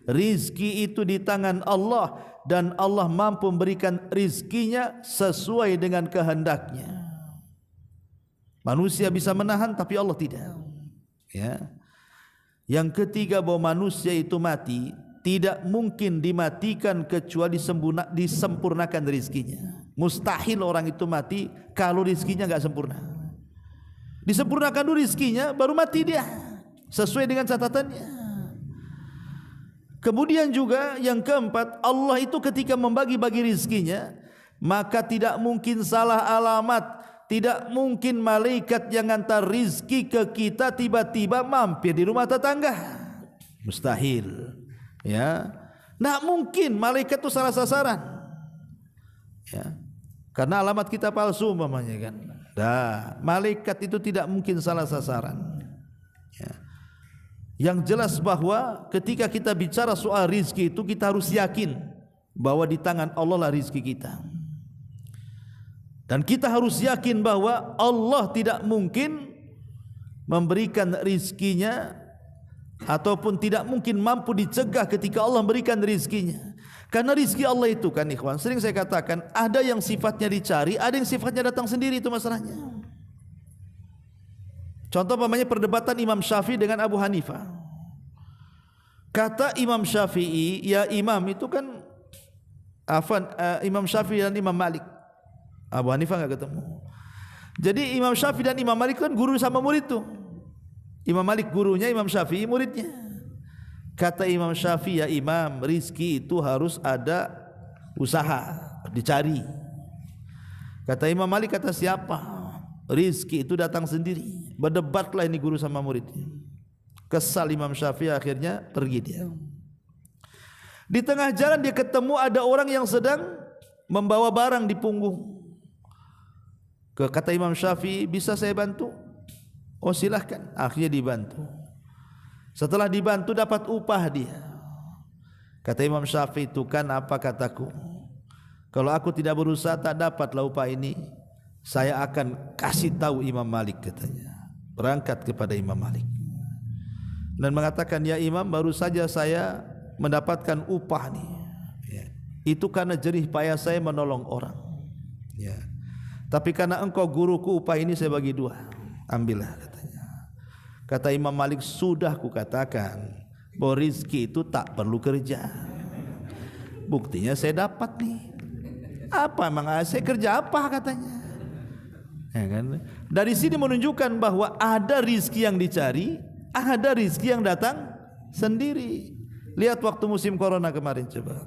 Rizki itu di tangan Allah, dan Allah mampu memberikan rizkinya sesuai dengan kehendaknya. Manusia bisa menahan, tapi Allah tidak. Ya. Yang ketiga, bahwa manusia itu mati tidak mungkin dimatikan kecuali disempurnakan rizkinya. Mustahil orang itu mati kalau rizkinya enggak sempurna. Disempurnakan dulu rizkinya, baru mati dia sesuai dengan catatannya. Kemudian juga yang keempat, Allah itu ketika membagi-bagi rizkinya, maka tidak mungkin salah alamat. Tidak mungkin malaikat yang hantar rizki ke kita tiba-tiba mampir di rumah tetangga. Mustahil. Ya, tidak mungkin malaikat itu salah sasaran. Ya, karena alamat kita palsu umpamanya kan. Malaikat itu tidak mungkin salah sasaran. Ya. Yang jelas bahwa ketika kita bicara soal rizki itu, kita harus yakin bahwa di tangan Allah lah rizki kita. Dan kita harus yakin bahwa Allah tidak mungkin memberikan rizkinya, ataupun tidak mungkin mampu dicegah ketika Allah memberikan rizkinya. Karena rizki Allah itu kan ikhwan, sering saya katakan, ada yang sifatnya dicari, ada yang sifatnya datang sendiri, itu masalahnya. Contoh umpamanya perdebatan Imam Syafi'i dengan Abu Hanifah. Kata Imam Syafi'i, ya imam itu kan Imam Syafi'i dan Imam Malik. Abu Hanifah enggak ketemu. Jadi Imam Syafi'i dan Imam Malik kan guru sama murid tuh. Imam Malik gurunya, Imam Syafi'i muridnya. Kata Imam Syafi'i, ya imam, rizki itu harus ada usaha, dicari. Kata Imam Malik, kata siapa? Rizki itu datang sendiri. Berdebatlah ini guru sama muridnya. Kesal Imam Syafi'i, akhirnya pergi dia. Di tengah jalan dia ketemu ada orang yang sedang membawa barang di punggung. Kata Imam Syafi'i, bisa saya bantu? Oh silahkan. Akhirnya dibantu. Setelah dibantu dapat upah dia. Kata Imam Syafi'i, itu kan apa kataku? Kalau aku tidak berusaha tak dapatlah upah ini. Saya akan kasih tahu Imam Malik katanya. Berangkat kepada Imam Malik dan mengatakan, ya imam, baru saja saya mendapatkan upah nih. Ya. Itu karena jerih payah saya menolong orang. Ya. Tapi karena engkau guruku, upah ini saya bagi dua. Ambillah katanya. Kata Imam Malik, sudah kukatakan bahwa rizki itu tak perlu kerja. Buktinya saya dapat nih. Apa emang saya kerja apa katanya? Ya kan? Dari sini menunjukkan bahwa ada rizki yang dicari, ada rizki yang datang sendiri. Lihat waktu musim corona kemarin, coba.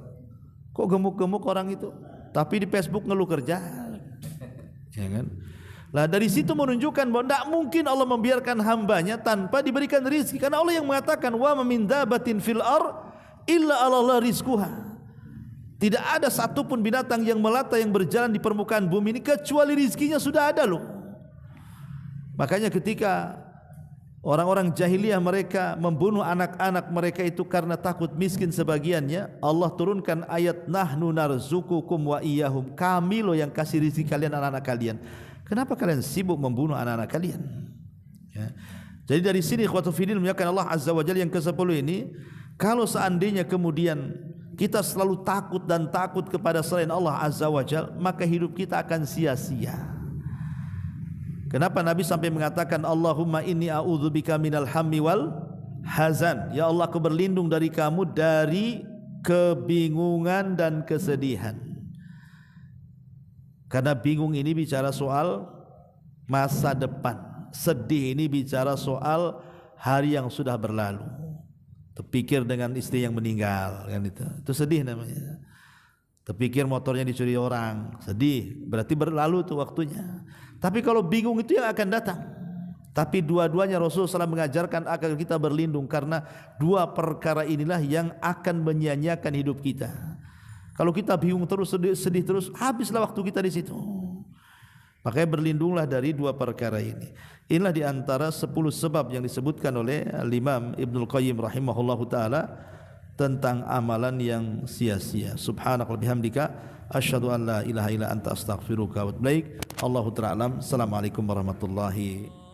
Kok gemuk-gemuk orang itu, tapi di Facebook ngeluh kerja. Ya kan? Lah dari situ menunjukkan bahwa tidak mungkin Allah membiarkan hambanya tanpa diberikan rizki. Karena Allah yang mengatakan, wa min dabatin fil ar illa 'alallahi rizquha. Tidak ada satupun binatang yang melata yang berjalan di permukaan bumi ini kecuali rizkinya sudah ada loh. Makanya ketika orang-orang jahiliyah mereka membunuh anak-anak mereka itu karena takut miskin sebagiannya, Allah turunkan ayat nahnu narzuqukum wa iyyahum. Kami loh yang kasih rezeki kalian, anak-anak kalian. Kenapa kalian sibuk membunuh anak-anak kalian? Ya. Jadi dari sini ikhwatu fillah menyatakan Allah Azza wa Jalla yang ke-10 ini, kalau seandainya kemudian kita selalu takut dan takut kepada selain Allah Azza wa Jalla, maka hidup kita akan sia-sia. Kenapa Nabi sampai mengatakan Allahumma inni a'udzubika minal hammi wal hazan? Ya Allah, aku berlindung dari kamu dari kebingungan dan kesedihan. Karena bingung ini bicara soal masa depan, sedih ini bicara soal hari yang sudah berlalu. Terpikir dengan istri yang meninggal, kan itu sedih namanya. Terpikir motornya dicuri orang, sedih, berarti berlalu tuh waktunya. Tapi kalau bingung itu yang akan datang. Tapi dua-duanya Rasulullah SAW mengajarkan agar kita berlindung, karena dua perkara inilah yang akan menyia-nyiakan hidup kita. Kalau kita bingung terus, sedih terus, habislah waktu kita di situ. Makanya berlindunglah dari dua perkara ini. Inilah diantara 10 sebab yang disebutkan oleh Imam Ibnul Qayyim rahimahullahu ta'ala tentang amalan yang sia-sia. Subhanaka wa bihamdika asyhadu an la ilaha illa anta astaghfiruka wa atubu ilaik. Allahu ta'ala. Assalamualaikum warahmatullahi